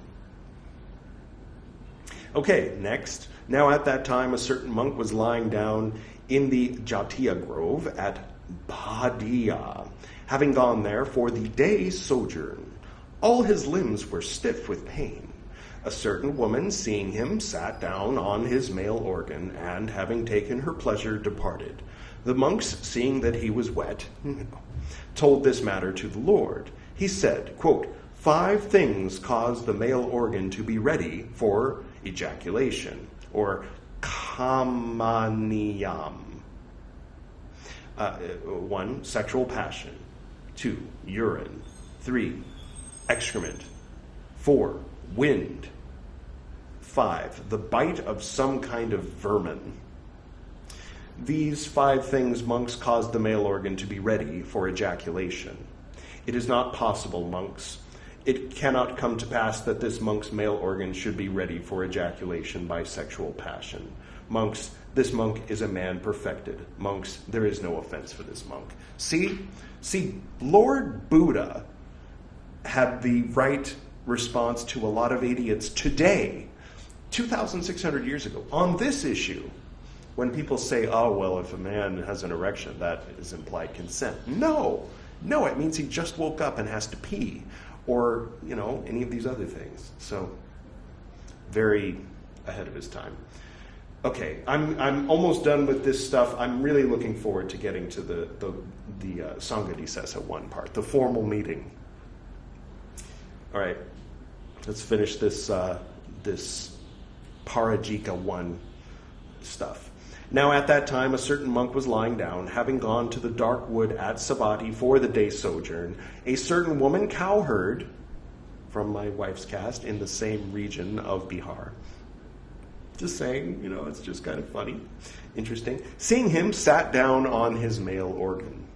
Okay, next. "Now at that time a certain monk was lying down in the Jatiya grove at Bhadiya, having gone there for the day's sojourn. All his limbs were stiff with pain. A certain woman, seeing him, sat down on his male organ, and having taken her pleasure, departed. The monks, seeing that he was wet, told this matter to the Lord. He said, quote, 5 things cause the male organ to be ready for ejaculation, or kamaniyam. 1, sexual passion. 2, urine. 3, excrement. 4, wind. 5, the bite of some kind of vermin. These 5 things, monks, cause the male organ to be ready for ejaculation. It is not possible, monks. It cannot come to pass that this monk's male organ should be ready for ejaculation by sexual passion. Monks, this monk is a man perfected. Monks, there is no offense for this monk. See, Lord Buddha had the right response to a lot of idiots today, 2,600 years ago, on this issue. When people say, oh, well, if a man has an erection, that is implied consent. No, it means he just woke up and has to pee, or, any of these other things. So, very ahead of his time. Okay, I'm almost done with this stuff. I'm really looking forward to getting to the Sangha Disesa 1 part, the formal meeting. All right, let's finish this Parajika 1 stuff. Now at that time a certain monk was lying down, having gone to the dark wood at Savatthi for the day's sojourn. A certain woman cowherd, from my wife's caste, in the same region of Bihar. Just saying, it's just kind of funny, interesting. Seeing him, sat down on his male organ.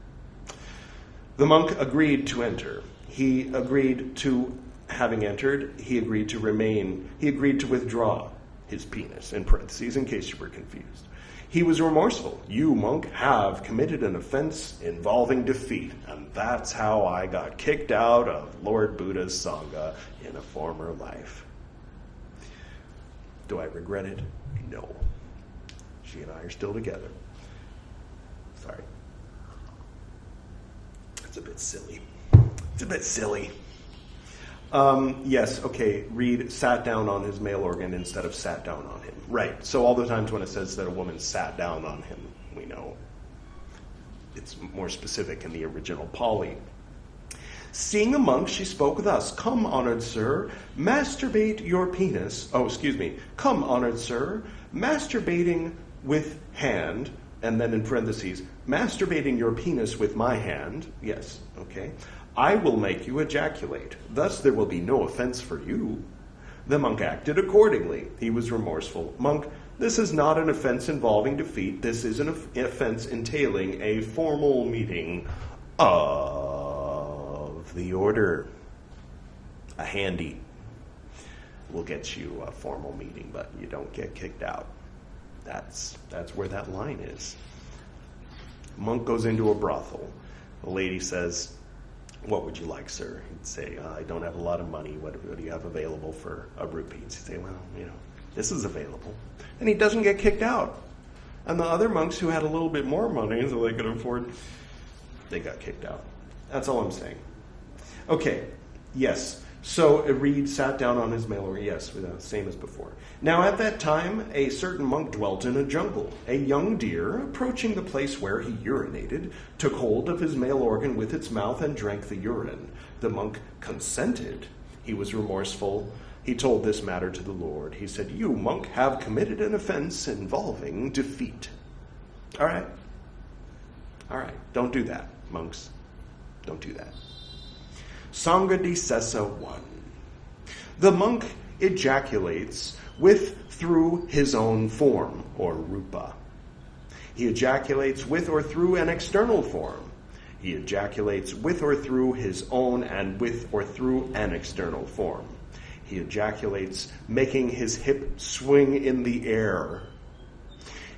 The monk agreed to enter. He agreed to, having entered, he agreed to remain. He agreed to withdraw his penis, in parentheses, in case you were confused. He was remorseful. You, monk, have committed an offense involving defeat, and that's how I got kicked out of Lord Buddha's Sangha in a former life. Do I regret it? No. She and I are still together. Sorry. It's a bit silly. Yes, okay, read sat down on his male organ instead of sat down on him. Right, so all the times when it says that a woman sat down on him, we know it's more specific in the original Pali. Seeing a monk, she spoke thus, "Come, honored sir, masturbate your penis." "Come, honored sir, masturbating with hand," and then in parentheses, "masturbating your penis with my hand." Yes, okay. "I will make you ejaculate. Thus there will be no offense for you." The monk acted accordingly. He was remorseful. "Monk, this is not an offense involving defeat. This is an offense entailing a formal meeting of the order." A handy will get you a formal meeting, but you don't get kicked out. That's where that line is. Monk goes into a brothel. The lady says, "What would you like, sir?" He'd say, "I don't have a lot of money. What do you have available for a rupee?" He'd say, "Well, this is available." And he doesn't get kicked out. And the other monks who had a little bit more money so they could afford, they got kicked out. That's all I'm saying. Okay, yes. So Reed sat down on his mail, yes, same as before. "Now at that time, a certain monk dwelt in a jungle. A young deer, approaching the place where he urinated, took hold of his male organ with its mouth and drank the urine. The monk consented. He was remorseful. He told this matter to the Lord. He said, 'You, monk, have committed an offense involving defeat.'" All right. Don't do that, monks. Don't do that. Sangha di Sessa 1. The monk ejaculates through his own form, or rupa. He ejaculates with or through an external form. He ejaculates with or through his own and with or through an external form. He ejaculates making his hip swing in the air.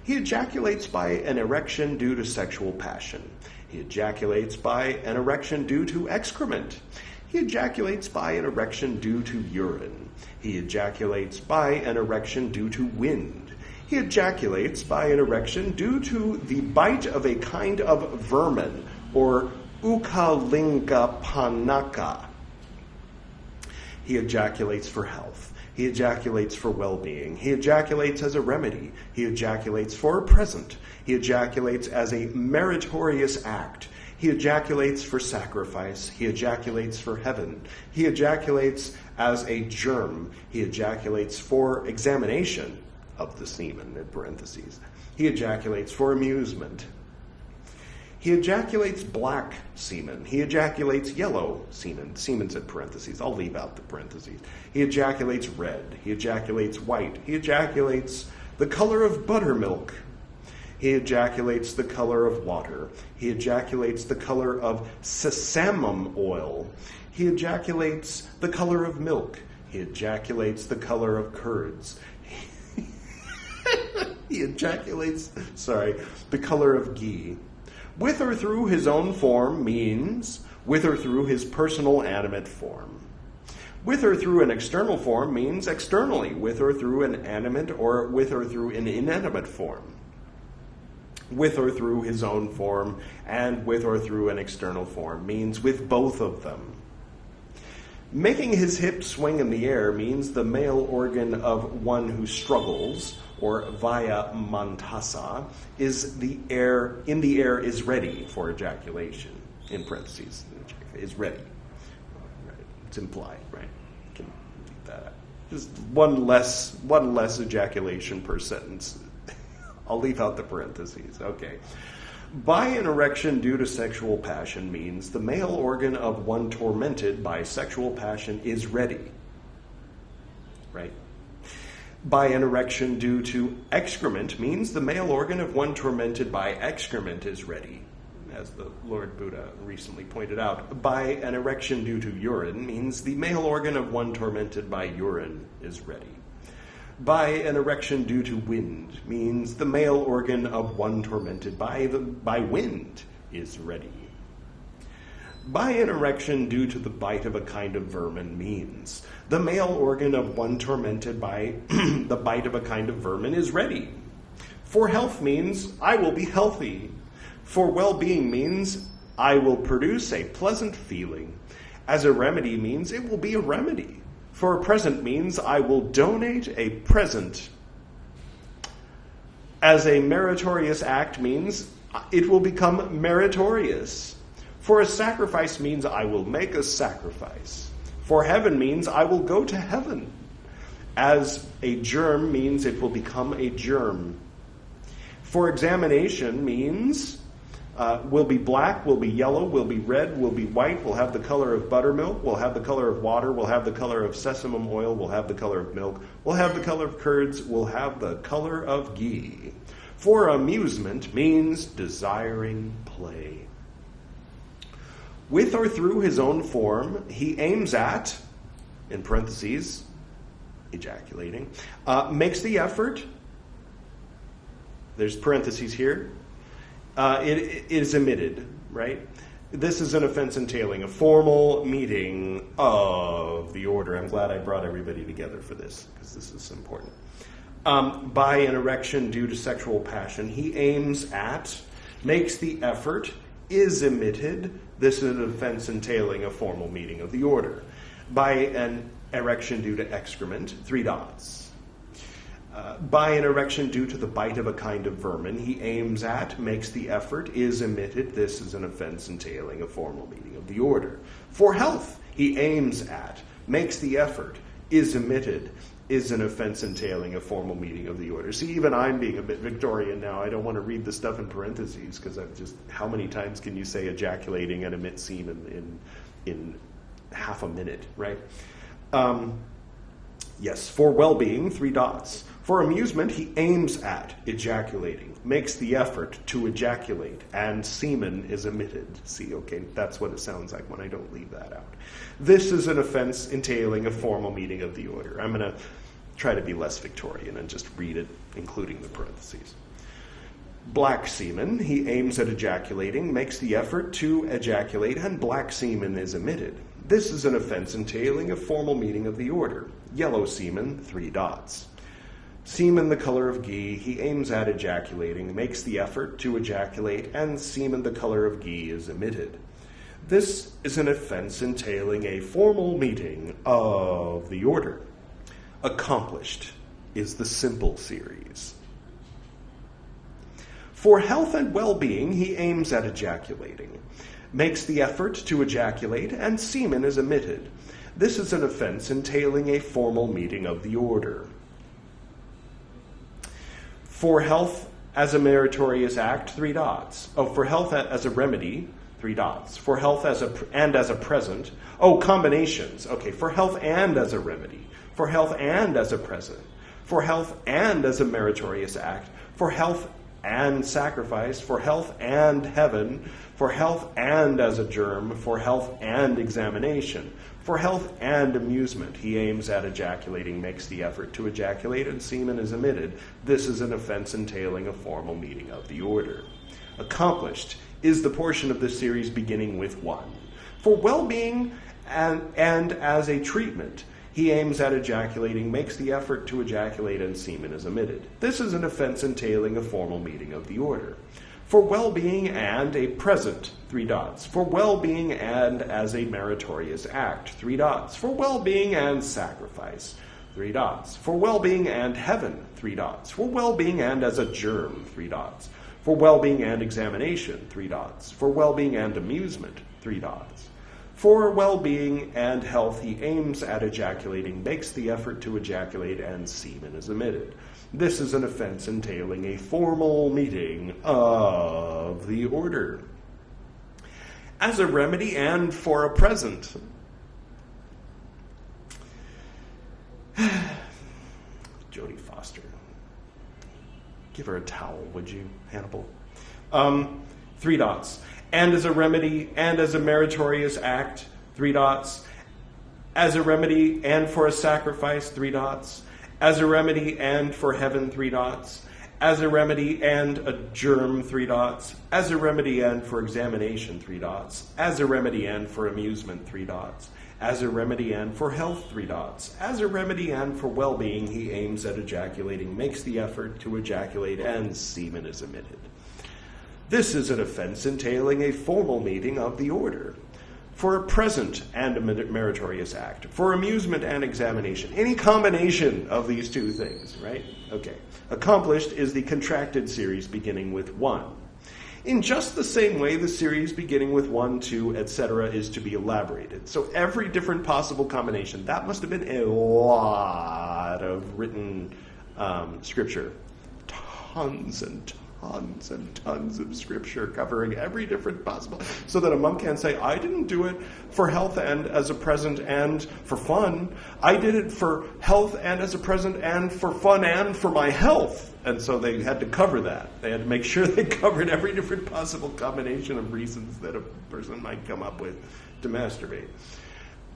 He ejaculates by an erection due to sexual passion. He ejaculates by an erection due to excrement. He ejaculates by an erection due to urine. He ejaculates by an erection due to wind. He ejaculates by an erection due to the bite of a kind of vermin, or ukalingapanaka. He ejaculates for health. He ejaculates for well-being. He ejaculates as a remedy. He ejaculates for a present. He ejaculates as a meritorious act. He ejaculates for sacrifice. He ejaculates for heaven. He ejaculates as a germ. He ejaculates for examination of the semen, in parentheses. He ejaculates for amusement. He ejaculates black semen. He ejaculates yellow semen. Semen's in parentheses. I'll leave out the parentheses. He ejaculates red. He ejaculates white. He ejaculates the color of buttermilk. He ejaculates the color of water. He ejaculates the color of sesamum oil. He ejaculates the color of milk. He ejaculates the color of curds. He ejaculates, the color of ghee. With or through his own form means with or through his personal animate form. With or through an external form means externally, with or through an animate or with or through an inanimate form. With or through his own form and with or through an external form means with both of them. Making his hip swing in the air means the male organ of one who struggles, or vaya mantasa, is in the air is ready for ejaculation. In parentheses, is ready. It's implied, right? You can leave that out. Just one less ejaculation per sentence. I'll leave out the parentheses. Okay. By an erection due to sexual passion means the male organ of one tormented by sexual passion is ready. Right? By an erection due to excrement means the male organ of one tormented by excrement is ready, as the Lord Buddha recently pointed out. By an erection due to urine means the male organ of one tormented by urine is ready. By an erection due to wind means the male organ of one tormented by wind is ready. By an erection due to the bite of a kind of vermin means the male organ of one tormented by the bite of a kind of vermin is ready. For health means I will be healthy. For well-being means I will produce a pleasant feeling. As a remedy means it will be a remedy. For a present means I will donate a present. As a meritorious act means it will become meritorious. For a sacrifice means I will make a sacrifice. For heaven means I will go to heaven. As a germ means it will become a germ. For examination means will be black, will be yellow, will be red, will be white, will have the color of buttermilk, will have the color of water, will have the color of sesame oil, will have the color of milk, will have the color of curds, will have the color of ghee. For amusement means desiring play. With or through his own form, he aims at, in parentheses, ejaculating, makes the effort, there's parentheses here, it is emitted, right? This is an offense entailing a formal meeting of the order. I'm glad I brought everybody together for this, because this is important. By an erection due to sexual passion, he aims at, makes the effort, is emitted. This is an offense entailing a formal meeting of the order. By an erection due to excrement, 3 dots. By an erection due to the bite of a kind of vermin, he aims at, makes the effort, is emitted. This is an offense entailing a formal meeting of the order. For health, he aims at, makes the effort, is emitted, is an offense entailing a formal meeting of the order. See, even I'm being a bit Victorian now. I don't want to read the stuff in parentheses, because I've just, how many times can you say ejaculating and emit semen in half a minute, right? Yes, for well-being, 3 dots. For amusement, he aims at ejaculating, makes the effort to ejaculate, and semen is emitted. See, okay, that's what it sounds like when I don't leave that out. This is an offense entailing a formal meeting of the order. I'm going to try to be less Victorian and just read it, including the parentheses. Black semen, he aims at ejaculating, makes the effort to ejaculate, and black semen is emitted. This is an offense entailing a formal meeting of the order. Yellow semen, 3 dots. Semen the color of ghee, he aims at ejaculating, makes the effort to ejaculate, and semen the color of ghee is emitted. This is an offense entailing a formal meeting of the order. Accomplished is the simple series. For health and well-being, he aims at ejaculating, makes the effort to ejaculate, and semen is emitted. This is an offense entailing a formal meeting of the order. For health as a meritorious act, 3 dots. Oh, for health as a remedy, 3 dots. For health as a present. Oh, combinations. Okay, for health and as a remedy. For health and as a present. For health and as a meritorious act. For health and sacrifice. For health and heaven. For health and as a germ. For health and examination. For health and amusement, he aims at ejaculating, makes the effort to ejaculate, and semen is emitted. This is an offense entailing a formal meeting of the order. Accomplished is the portion of this series beginning with 1. For well-being and as a treatment, he aims at ejaculating, makes the effort to ejaculate, and semen is emitted. This is an offense entailing a formal meeting of the order. For well-being and a present, 3 dots. For well-being and as a meritorious act, 3 dots. For well-being and sacrifice, 3 dots. For well-being and heaven, 3 dots. For well-being and as a germ, 3 dots. For well-being and examination, 3 dots. For well-being and amusement, 3 dots. For well-being and health, he aims at ejaculating, makes the effort to ejaculate, and semen is emitted. This is an offense entailing a formal meeting of the order. As a remedy and for a present. Jodie Foster. Give her a towel, would you, Hannibal? 3 dots. And as a remedy and as a meritorious act, 3 dots. As a remedy and for a sacrifice, 3 dots. As a remedy and for heaven, 3 dots. As a remedy and a germ, 3 dots. As a remedy and for examination, 3 dots. As a remedy and for amusement, 3 dots. As a remedy and for health, 3 dots. As a remedy and for well-being, he aims at ejaculating, makes the effort to ejaculate, and semen is emitted. This is an offense entailing a formal meeting of the order. For a present and a meritorious act, for amusement and examination, any combination of these 2 things, right? Okay. Accomplished is the contracted series beginning with 1. In just the same way, the series beginning with 1, 2, etc. is to be elaborated. So every different possible combination, that must have been a lot of written scripture. Tons and tons and tons of scripture covering every different possible, so that a monk can say, I didn't do it for health and as a present and for fun. I did it for health and as a present and for fun and for my health. And so they had to cover that. They had to make sure they covered every different possible combination of reasons that a person might come up with to masturbate.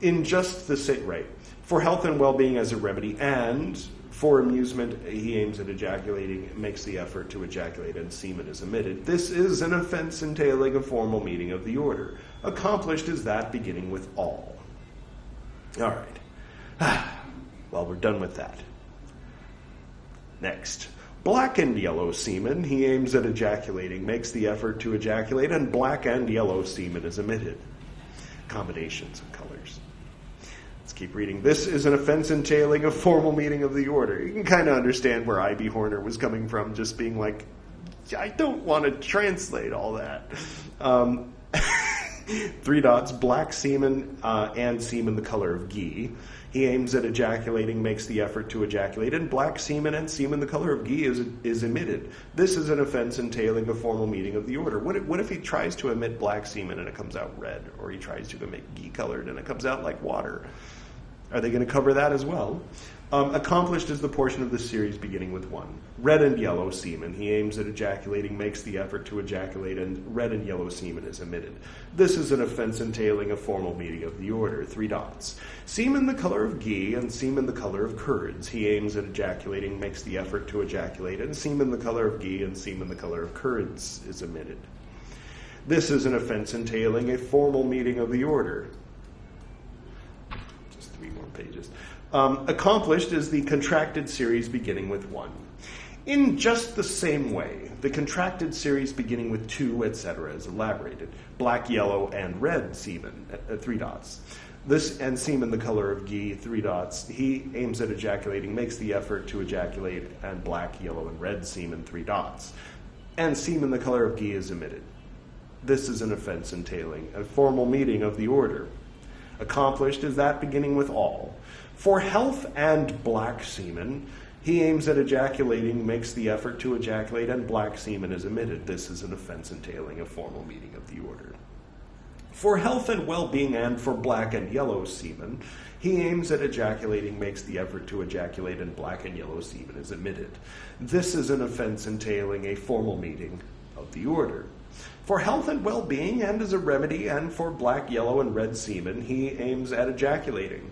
In just the same right. For health and well-being as a remedy, and for amusement, he aims at ejaculating, makes the effort to ejaculate, and semen is emitted. This is an offense entailing a formal meaning of the order. Accomplished is that beginning with all. All right. Well, we're done with that. Next. Black and yellow semen, he aims at ejaculating, makes the effort to ejaculate, and black and yellow semen is emitted. Combinations of colors. Let's keep reading. This is an offense entailing a formal meaning of the order. You can kind of understand where I.B. Horner was coming from, just being like, I don't want to translate all that. 3 dots, black semen and semen the color of ghee. He aims at ejaculating, makes the effort to ejaculate, and black semen and semen the color of ghee is emitted. This is an offense entailing a formal meaning of the order. What if he tries to emit black semen and it comes out red, or he tries to emit ghee colored and it comes out like water? Are they going to cover that as well? Accomplished is the portion of the series beginning with 1. Red and yellow semen. He aims at ejaculating, makes the effort to ejaculate, and red and yellow semen is emitted. This is an offense entailing a formal meaning of the order. 3 dots. Semen the color of ghee and semen the color of curds. He aims at ejaculating, makes the effort to ejaculate, and semen the color of ghee and semen the color of curds is emitted. This is an offense entailing a formal meaning of the order. Just 3 more pages. Accomplished is the contracted series beginning with 1. In just the same way, the contracted series beginning with 2, etc. is elaborated. Black, yellow, and red semen, 3 dots. This and semen the color of ghee, 3 dots. He aims at ejaculating, makes the effort to ejaculate, and black, yellow, and red semen, 3 dots. And semen the color of ghee is emitted. This is an offense entailing a formal meaning of the order. Accomplished is that beginning with all. For health and black semen, he aims at ejaculating, makes the effort to ejaculate, and black semen is emitted. This is an offense entailing a formal meaning of the order. For health and well-being and for black and yellow semen, he aims at ejaculating, makes the effort to ejaculate, and black and yellow semen is emitted. This is an offense entailing a formal meaning of the order. For health and well-being and as a remedy and for black, yellow, and red semen, he aims at ejaculating,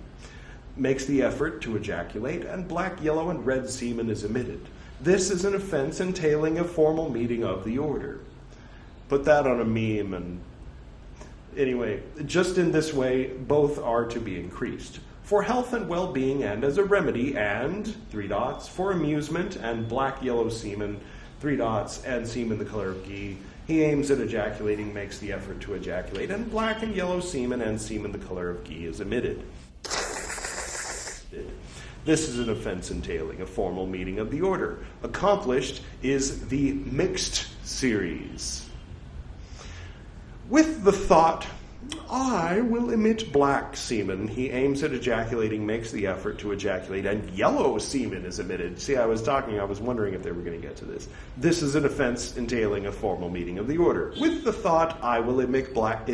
makes the effort to ejaculate, and black, yellow, and red semen is emitted. This is an offense entailing a formal meaning of the order. Put that on a meme, and anyway, just in this way, both are to be increased. For health and well-being and as a remedy, and 3 dots, for amusement and black, yellow semen, 3 dots, and semen the color of ghee. He aims at ejaculating, makes the effort to ejaculate, and black and yellow semen and semen the color of ghee is emitted. This is an offense entailing a formal meaning of the order. Accomplished is the mixed series. With the thought, I will emit black semen, he aims at ejaculating, makes the effort to ejaculate, and yellow semen is emitted. See, I was wondering if they were going to get to this. This is an offense entailing a formal meaning of the order. With the thought, I will emit black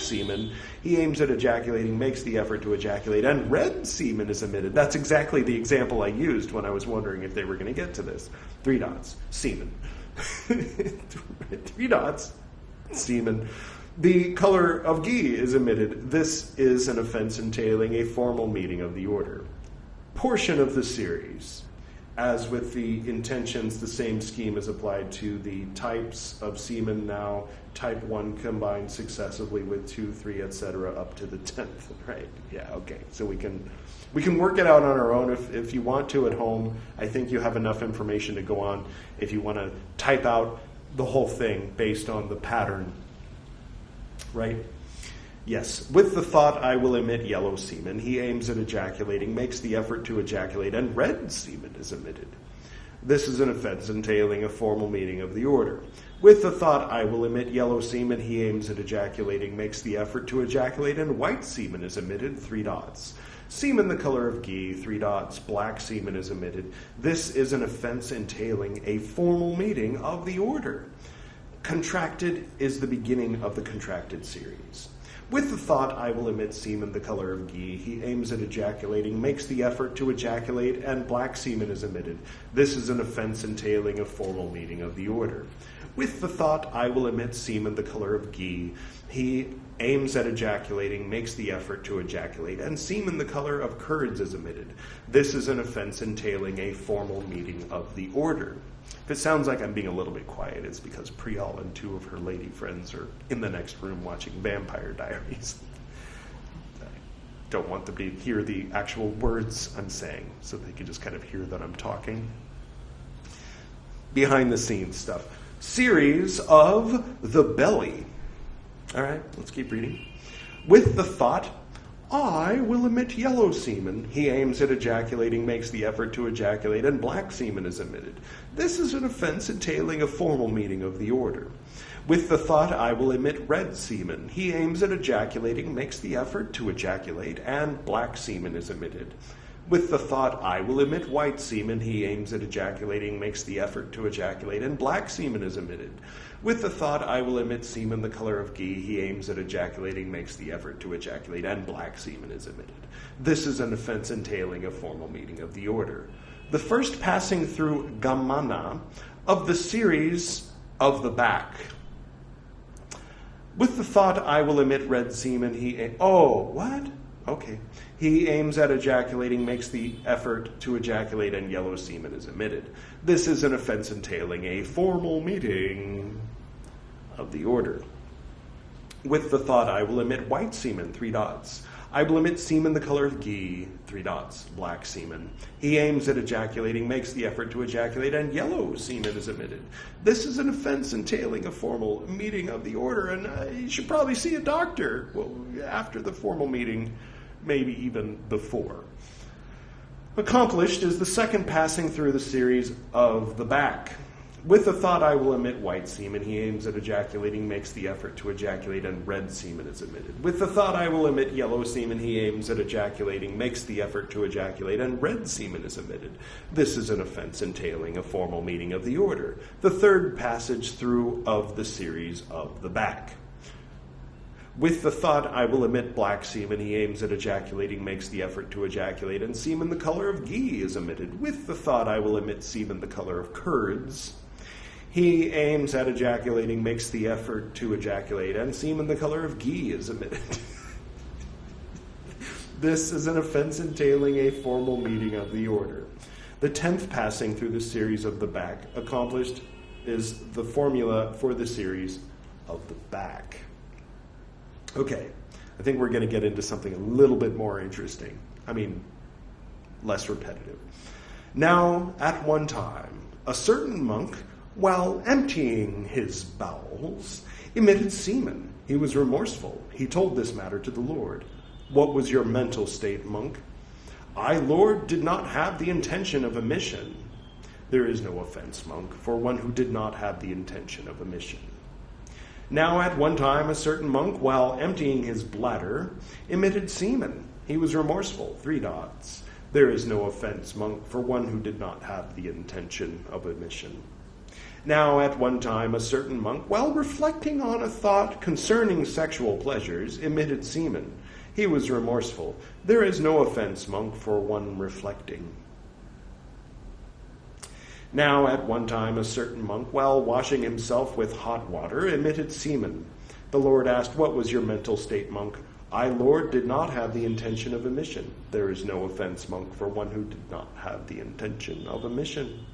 semen, he aims at ejaculating, makes the effort to ejaculate, and red semen is emitted. That's exactly the example I used when I was wondering if they were going to get to this. 3 dots, semen. 3 dots, semen. The color of ghee is emitted. This is an offense entailing a formal meaning of the order. Portion of the series. As with the intentions, the same scheme is applied to the types of semen now. Type 1 combined successively with 2, 3, etc. up to the 10th, right? Yeah, okay. So we can work it out on our own if you want to at home. I think you have enough information to go on if you want to type out the whole thing based on the pattern. Right? Yes. With the thought, I will emit yellow semen, he aims at ejaculating, makes the effort to ejaculate, and red semen is emitted. This is an offense entailing a formal meeting of the order. With the thought, I will emit yellow semen, he aims at ejaculating, makes the effort to ejaculate, and white semen is emitted, 3 dots. Semen the color of ghee, 3 dots. Black semen is emitted. This is an offense entailing a formal meeting of the order. Contracted is the beginning of the contracted series. With the thought, I will emit semen the color of ghee, he aims at ejaculating, makes the effort to ejaculate, and black semen is emitted. This is an offense entailing a formal meeting of the order. With the thought, I will emit semen the color of ghee, he aims at ejaculating, makes the effort to ejaculate, and semen the color of curds is emitted. This is an offense entailing a formal meeting of the order. If it sounds like I'm being a little bit quiet, it's because Priyal and 2 of her lady friends are in the next room watching Vampire Diaries. I don't want them to hear the actual words I'm saying, so they can just kind of hear that I'm talking. Behind the scenes stuff. Series of the belly. All right, let's keep reading. With the thought, I will emit yellow semen. He aims at ejaculating, makes the effort to ejaculate, and black semen is emitted. This is an offense entailing a formal meeting of the order. With the thought, I will emit red semen. He aims at ejaculating, makes the effort to ejaculate, and black semen is emitted. With the thought, I will emit white semen. He aims at ejaculating, makes the effort to ejaculate, and black semen is emitted. With the thought, I will emit semen the color of ghee. He aims at ejaculating, makes the effort to ejaculate, and black semen is emitted. This is an offense entailing a formal meeting of the order. The first passing through gamana of the series of the back. With the thought, I will emit red semen. He aims at ejaculating, makes the effort to ejaculate, and yellow semen is emitted. This is an offense entailing a formal meeting of the order. With the thought, I will emit white semen, 3 dots. I will emit semen the color of ghee, 3 dots. Black semen. He aims at ejaculating, makes the effort to ejaculate, and yellow semen is emitted. This is an offense entailing a formal meeting of the order, and you should probably see a doctor. Well, after the formal meeting, maybe even before. Accomplished is the second passing through the series of the back. With the thought, I will emit white semen. He aims at ejaculating, makes the effort to ejaculate, and red semen is emitted. With the thought, I will emit yellow semen. He aims at ejaculating, makes the effort to ejaculate, and red semen is emitted. This is an offense entailing a formal meeting of the order. The third passage through of the series of the back. With the thought, I will emit black semen. He aims at ejaculating, makes the effort to ejaculate, and semen the color of ghee is emitted. With the thought, I will emit semen the color of curds. He aims at ejaculating, makes the effort to ejaculate, and semen the color of ghee is emitted. This is an offense entailing a formal meeting of the order. The 10th passing through the series of the back accomplished is the formula for the series of the back. Okay, I think we're going to get into something a little bit more interesting. Less repetitive. Now, at one time, a certain monk, while emptying his bowels, emitted semen. He was remorseful. He told this matter to the Lord. What was your mental state, monk? I, Lord, did not have the intention of emission. There is no offense, monk, for one who did not have the intention of emission. Now at one time a certain monk, while emptying his bladder, emitted semen. He was remorseful. 3 dots. There is no offense, monk, for one who did not have the intention of emission. Now at one time a certain monk, while reflecting on a thought concerning sexual pleasures, emitted semen. He was remorseful. There is no offense, monk, for one reflecting. Now at one time a certain monk, while washing himself with hot water, emitted semen. The Lord asked, what was your mental state, monk? I, Lord, did not have the intention of emission. There is no offense, monk, for one who did not have the intention of emission.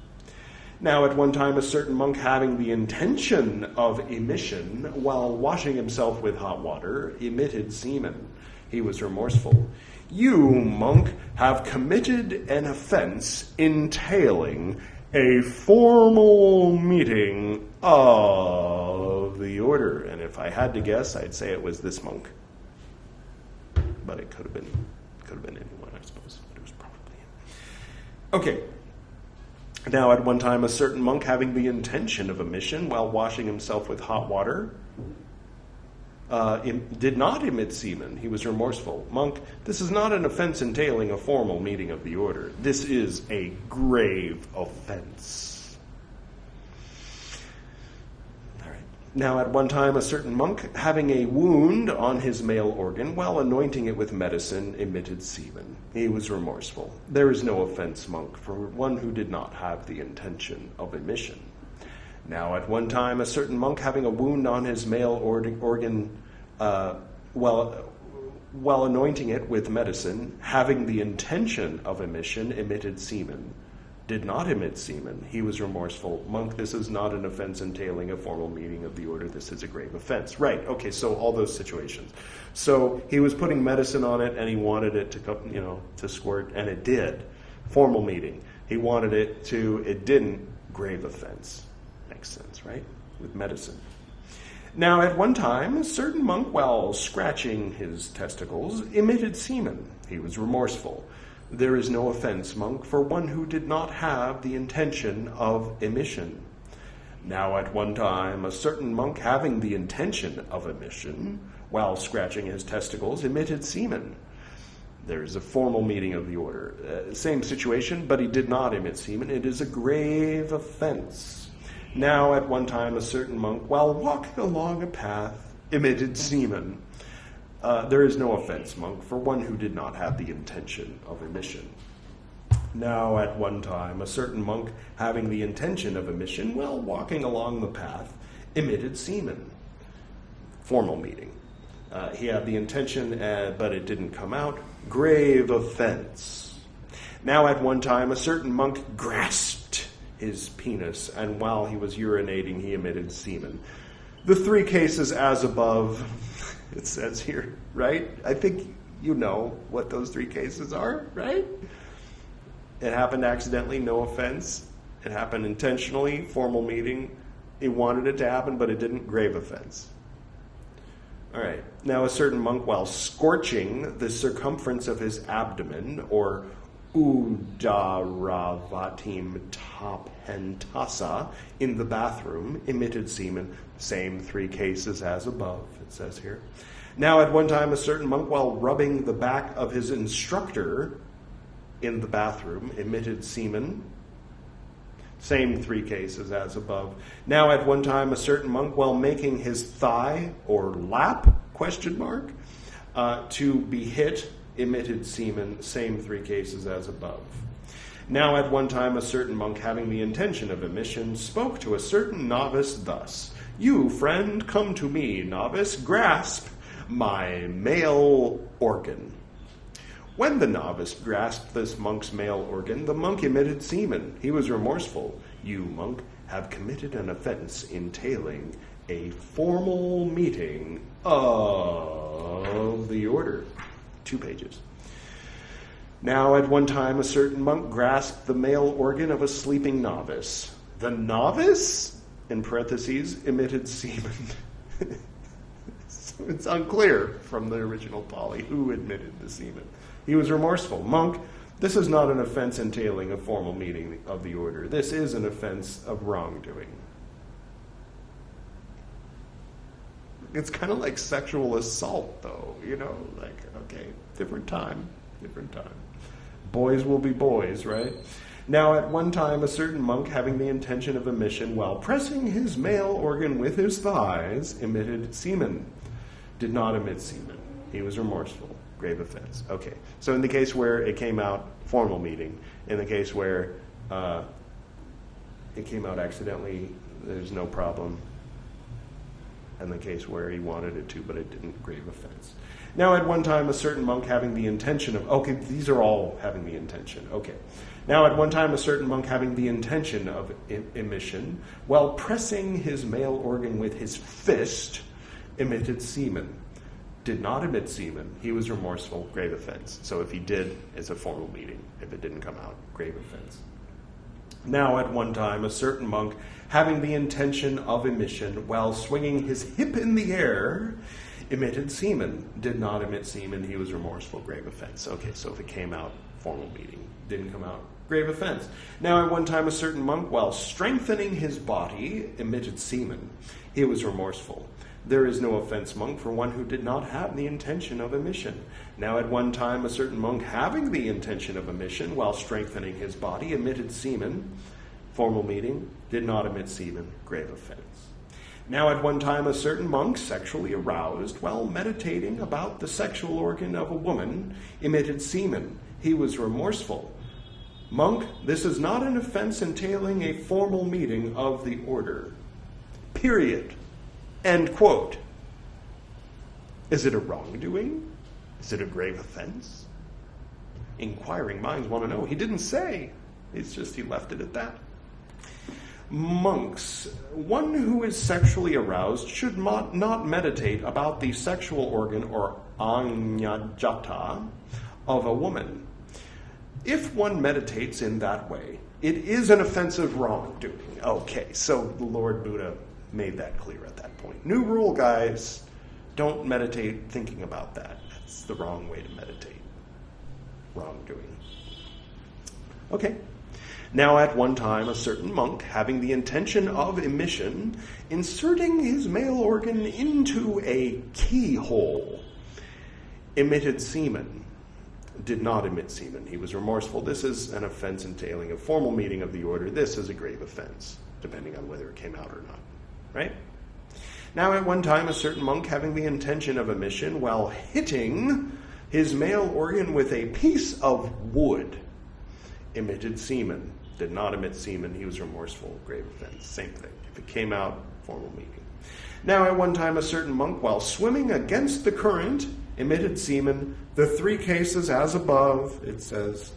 Now at one time a certain monk, having the intention of emission, while washing himself with hot water, emitted semen. He was remorseful. You, monk, have committed an offense entailing a formal meeting of the order. And if I had to guess, I'd say it was this monk. But it could have been anyone, I suppose. But it was probably him. Okay. Now at one time a certain monk, having the intention of emission while washing himself with hot water, did not emit semen. He was remorseful. Monk, this is not an offense entailing a formal meeting of the order. This is a grave offense. Now at one time a certain monk, having a wound on his male organ, while anointing it with medicine, emitted semen. He was remorseful. There is no offense, monk, for one who did not have the intention of emission. Now at one time a certain monk, having a wound on his male organ, while anointing it with medicine, having the intention of emission, emitted semen. Did not emit semen. He was remorseful. Monk, this is not an offense entailing a formal meeting of the order. This is a grave offense. Right, okay, so all those situations. So he was putting medicine on it and he wanted it to squirt, and it did. Formal meeting. He wanted it didn't. Grave offense. Makes sense, right? With medicine. Now at one time, a certain monk, while scratching his testicles, emitted semen. He was remorseful. There is no offense, monk, for one who did not have the intention of emission. Now at one time, a certain monk, having the intention of emission, while scratching his testicles, emitted semen. There is a formal meeting of the order. Same situation, but he did not emit semen. It is a grave offense. Now at one time, a certain monk, while walking along a path, emitted semen. There is no offense, monk, for one who did not have the intention of emission. Now at one time, a certain monk, having the intention of emission, while walking along the path, emitted semen. Formal meeting. He had the intention, but it didn't come out. Grave offense. Now at one time, a certain monk grasped his penis, and while he was urinating, he emitted semen. The three cases as above, it says here, right? I think you know what those three cases are, right? It happened accidentally, no offense. It happened intentionally, formal meeting. He wanted it to happen, but it didn't, grave offense. All right. Now a certain monk, while scorching the circumference of his abdomen, or udaravatim tapentasa, in the bathroom, emitted semen. Same three cases as above, it says here. Now at one time, a certain monk, while rubbing the back of his instructor in the bathroom, emitted semen. Same three cases as above. Now at one time, a certain monk, while making his thigh or lap, to be hit, emitted semen. Same three cases as above. Now at one time, a certain monk, having the intention of emission, spoke to a certain novice thus: "You, friend, come to me, novice, grasp my male organ." When the novice grasped this monk's male organ, the monk emitted semen. He was remorseful. "You, monk, have committed an offense entailing a formal meeting of the order." 2 pages. Now at one time, a certain monk grasped the male organ of a sleeping novice. The novice, in parentheses, emitted semen. So it's unclear from the original Pali who admitted the semen. He was remorseful. "Monk, this is not an offense entailing a formal meeting of the order. This is an offense of wrongdoing." It's kind of like sexual assault, though, like, okay, different time. Boys will be boys, right? Now at one time, a certain monk, having the intention of emission, while pressing his male organ with his thighs, emitted semen. Did not emit semen. He was remorseful. Grave offense. Okay, so in the case where it came out, formal meeting. In the case where it came out accidentally, there's no problem. In the case where he wanted it to, but it didn't, grave offense. Now at one time, a certain monk, having the intention of, okay, these are all having the intention, okay. Now at one time, a certain monk, having the intention of emission, while pressing his male organ with his fist, emitted semen. Did not emit semen. He was remorseful, grave offense. So if he did, it's a formal meeting. If it didn't come out, grave offense. Now at one time, a certain monk, having the intention of emission, while swinging his hip in the air, emitted semen. Did not emit semen. He was remorseful, grave offense. Okay, so if it came out, formal meeting. Didn't come out, grave offense. Now at one time a certain monk, while strengthening his body, emitted semen. He was remorseful. There is no offense, monk, for one who did not have the intention of emission. Now at one time a certain monk, having the intention of emission, while strengthening his body, emitted semen. Formal meeting, did not emit semen, grave offense. Now at one time a certain monk, sexually aroused, while meditating about the sexual organ of a woman, emitted semen. He was remorseful. Monk, this is not an offense entailing a formal meeting of the order. Period. End quote. Is it a wrongdoing? Is it a grave offense? Inquiring minds want to know. He didn't say. It's just he left it at that. Monks, one who is sexually aroused should not meditate about the sexual organ or Aniyata of a woman. If one meditates in that way, it is an offensive wrongdoing. Okay, so the Lord Buddha made that clear at that point. New rule, guys. Don't meditate thinking about that. That's the wrong way to meditate. Wrongdoing. Okay. Now at one time a certain monk, having the intention of emission, inserting his male organ into a keyhole, emitted semen. Did not emit semen. He was remorseful. This is an offense entailing a formal meeting of the order. This is a grave offense, depending on whether it came out or not. Right? Now at one time a certain monk, having the intention of emission, while hitting his male organ with a piece of wood, emitted semen. Did not emit semen. He was remorseful. Grave offense. Same thing. If it came out, formal meeting. Now at one time a certain monk, while swimming against the current, emitted semen. The three cases as above, it says.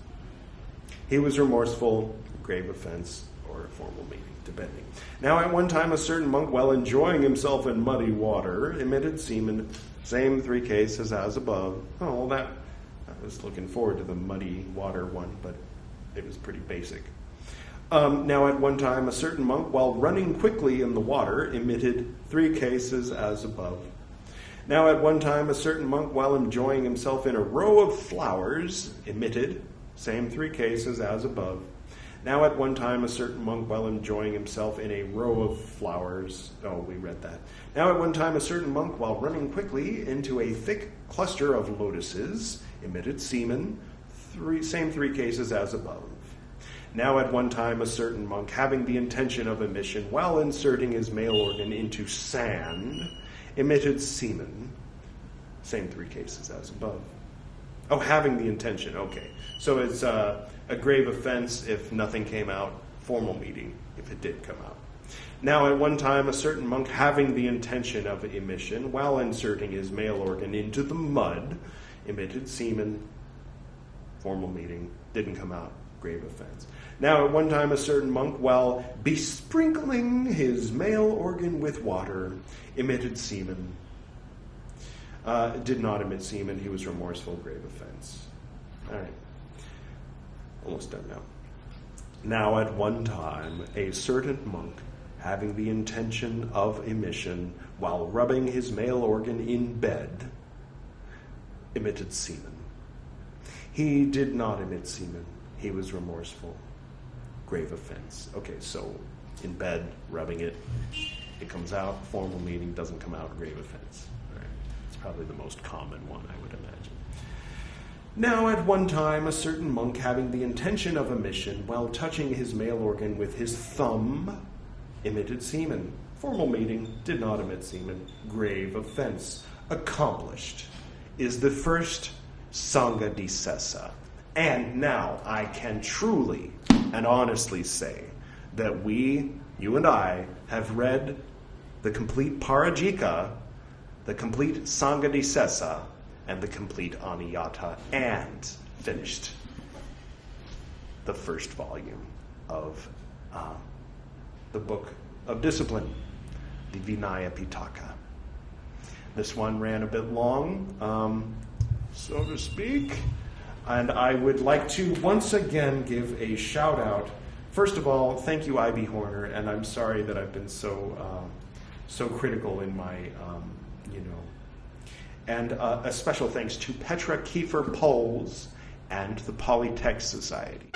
He was remorseful. Grave offense or formal meeting, depending. Now at one time a certain monk, while enjoying himself in muddy water, emitted semen. Same three cases as above. Oh, well, I was looking forward to the muddy water one, but it was pretty basic. Now at one time a certain monk, while running quickly in the water, emitted three cases as above. Now at one time a certain monk, while enjoying himself in a row of flowers, emitted, same three cases as above. Now at one time a certain monk, while enjoying himself in a row of flowers, we read that. Now at one time a certain monk, while running quickly into a thick cluster of lotuses, emitted semen, same three cases as above. Now at one time a certain monk, having the intention of emission, while inserting his male organ into sand, emitted semen. Same three cases as above. Oh, having the intention, okay. So it's a grave offense if nothing came out, formal meeting if it did come out. Now at one time a certain monk, having the intention of emission, while inserting his male organ into the mud, emitted semen, formal meeting, didn't come out, grave offense. Now at one time a certain monk, while besprinkling his male organ with water, emitted semen. Did not emit semen. He was remorseful, grave offense. All right. Almost done now. Now at one time a certain monk, having the intention of emission, while rubbing his male organ in bed, emitted semen. He did not emit semen. He was remorseful. Grave offense. Okay, so in bed, rubbing it, it comes out, formal meeting, doesn't come out, grave offense. All right. It's probably the most common one, I would imagine. Now at one time a certain monk, having the intention of emission, while touching his male organ with his thumb, emitted semen. Formal meeting, did not emit semen. Grave offense. Accomplished. Is the first Sangha Disesa. And now I can truly and honestly say that you and I, have read the complete Parajika, the complete Sangha Disesa, and the complete Aniyata, and finished the first volume of the book of discipline, the Vinaya Piṭaka. This one ran a bit long, so to speak. And I would like to once again give a shout out. First of all, thank you, I.B. Horner, and I'm sorry that I've been so critical in my, And a special thanks to Petra Kiefer Poles and the Pali Text Society.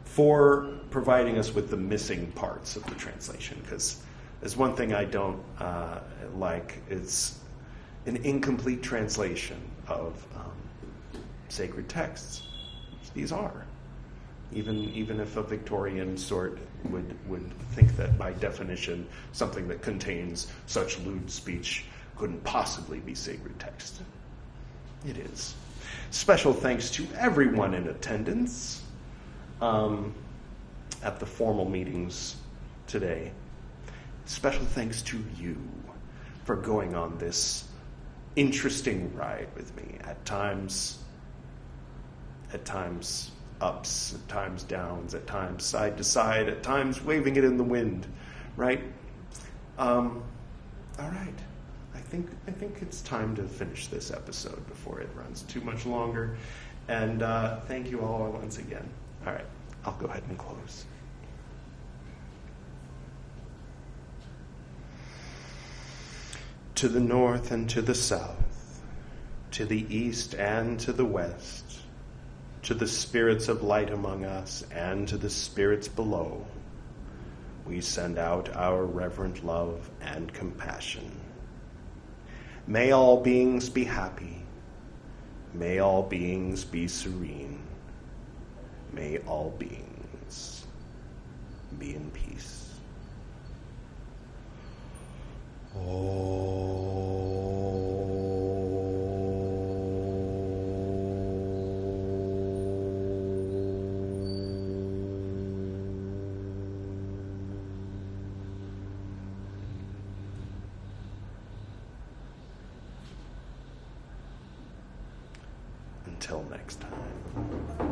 For providing us with the missing parts of the translation, because there's one thing I don't like. It's an incomplete translation of sacred texts. These are. Even if a Victorian sort would think that by definition something that contains such lewd speech couldn't possibly be sacred text. It is. Special thanks to everyone in attendance at the formal meetings today. Special thanks to you for going on this interesting ride with me. At times ups, at times downs, at times side to side, at times waving it in the wind, right? All right. I think it's time to finish this episode before it runs too much longer. And thank you all once again. All right, I'll go ahead and close. To the north and to the south, to the east and to the west, to the spirits of light among us and to the spirits below, we send out our reverent love and compassion. May all beings be happy. May all beings be serene. May all beings be in peace. Until next time.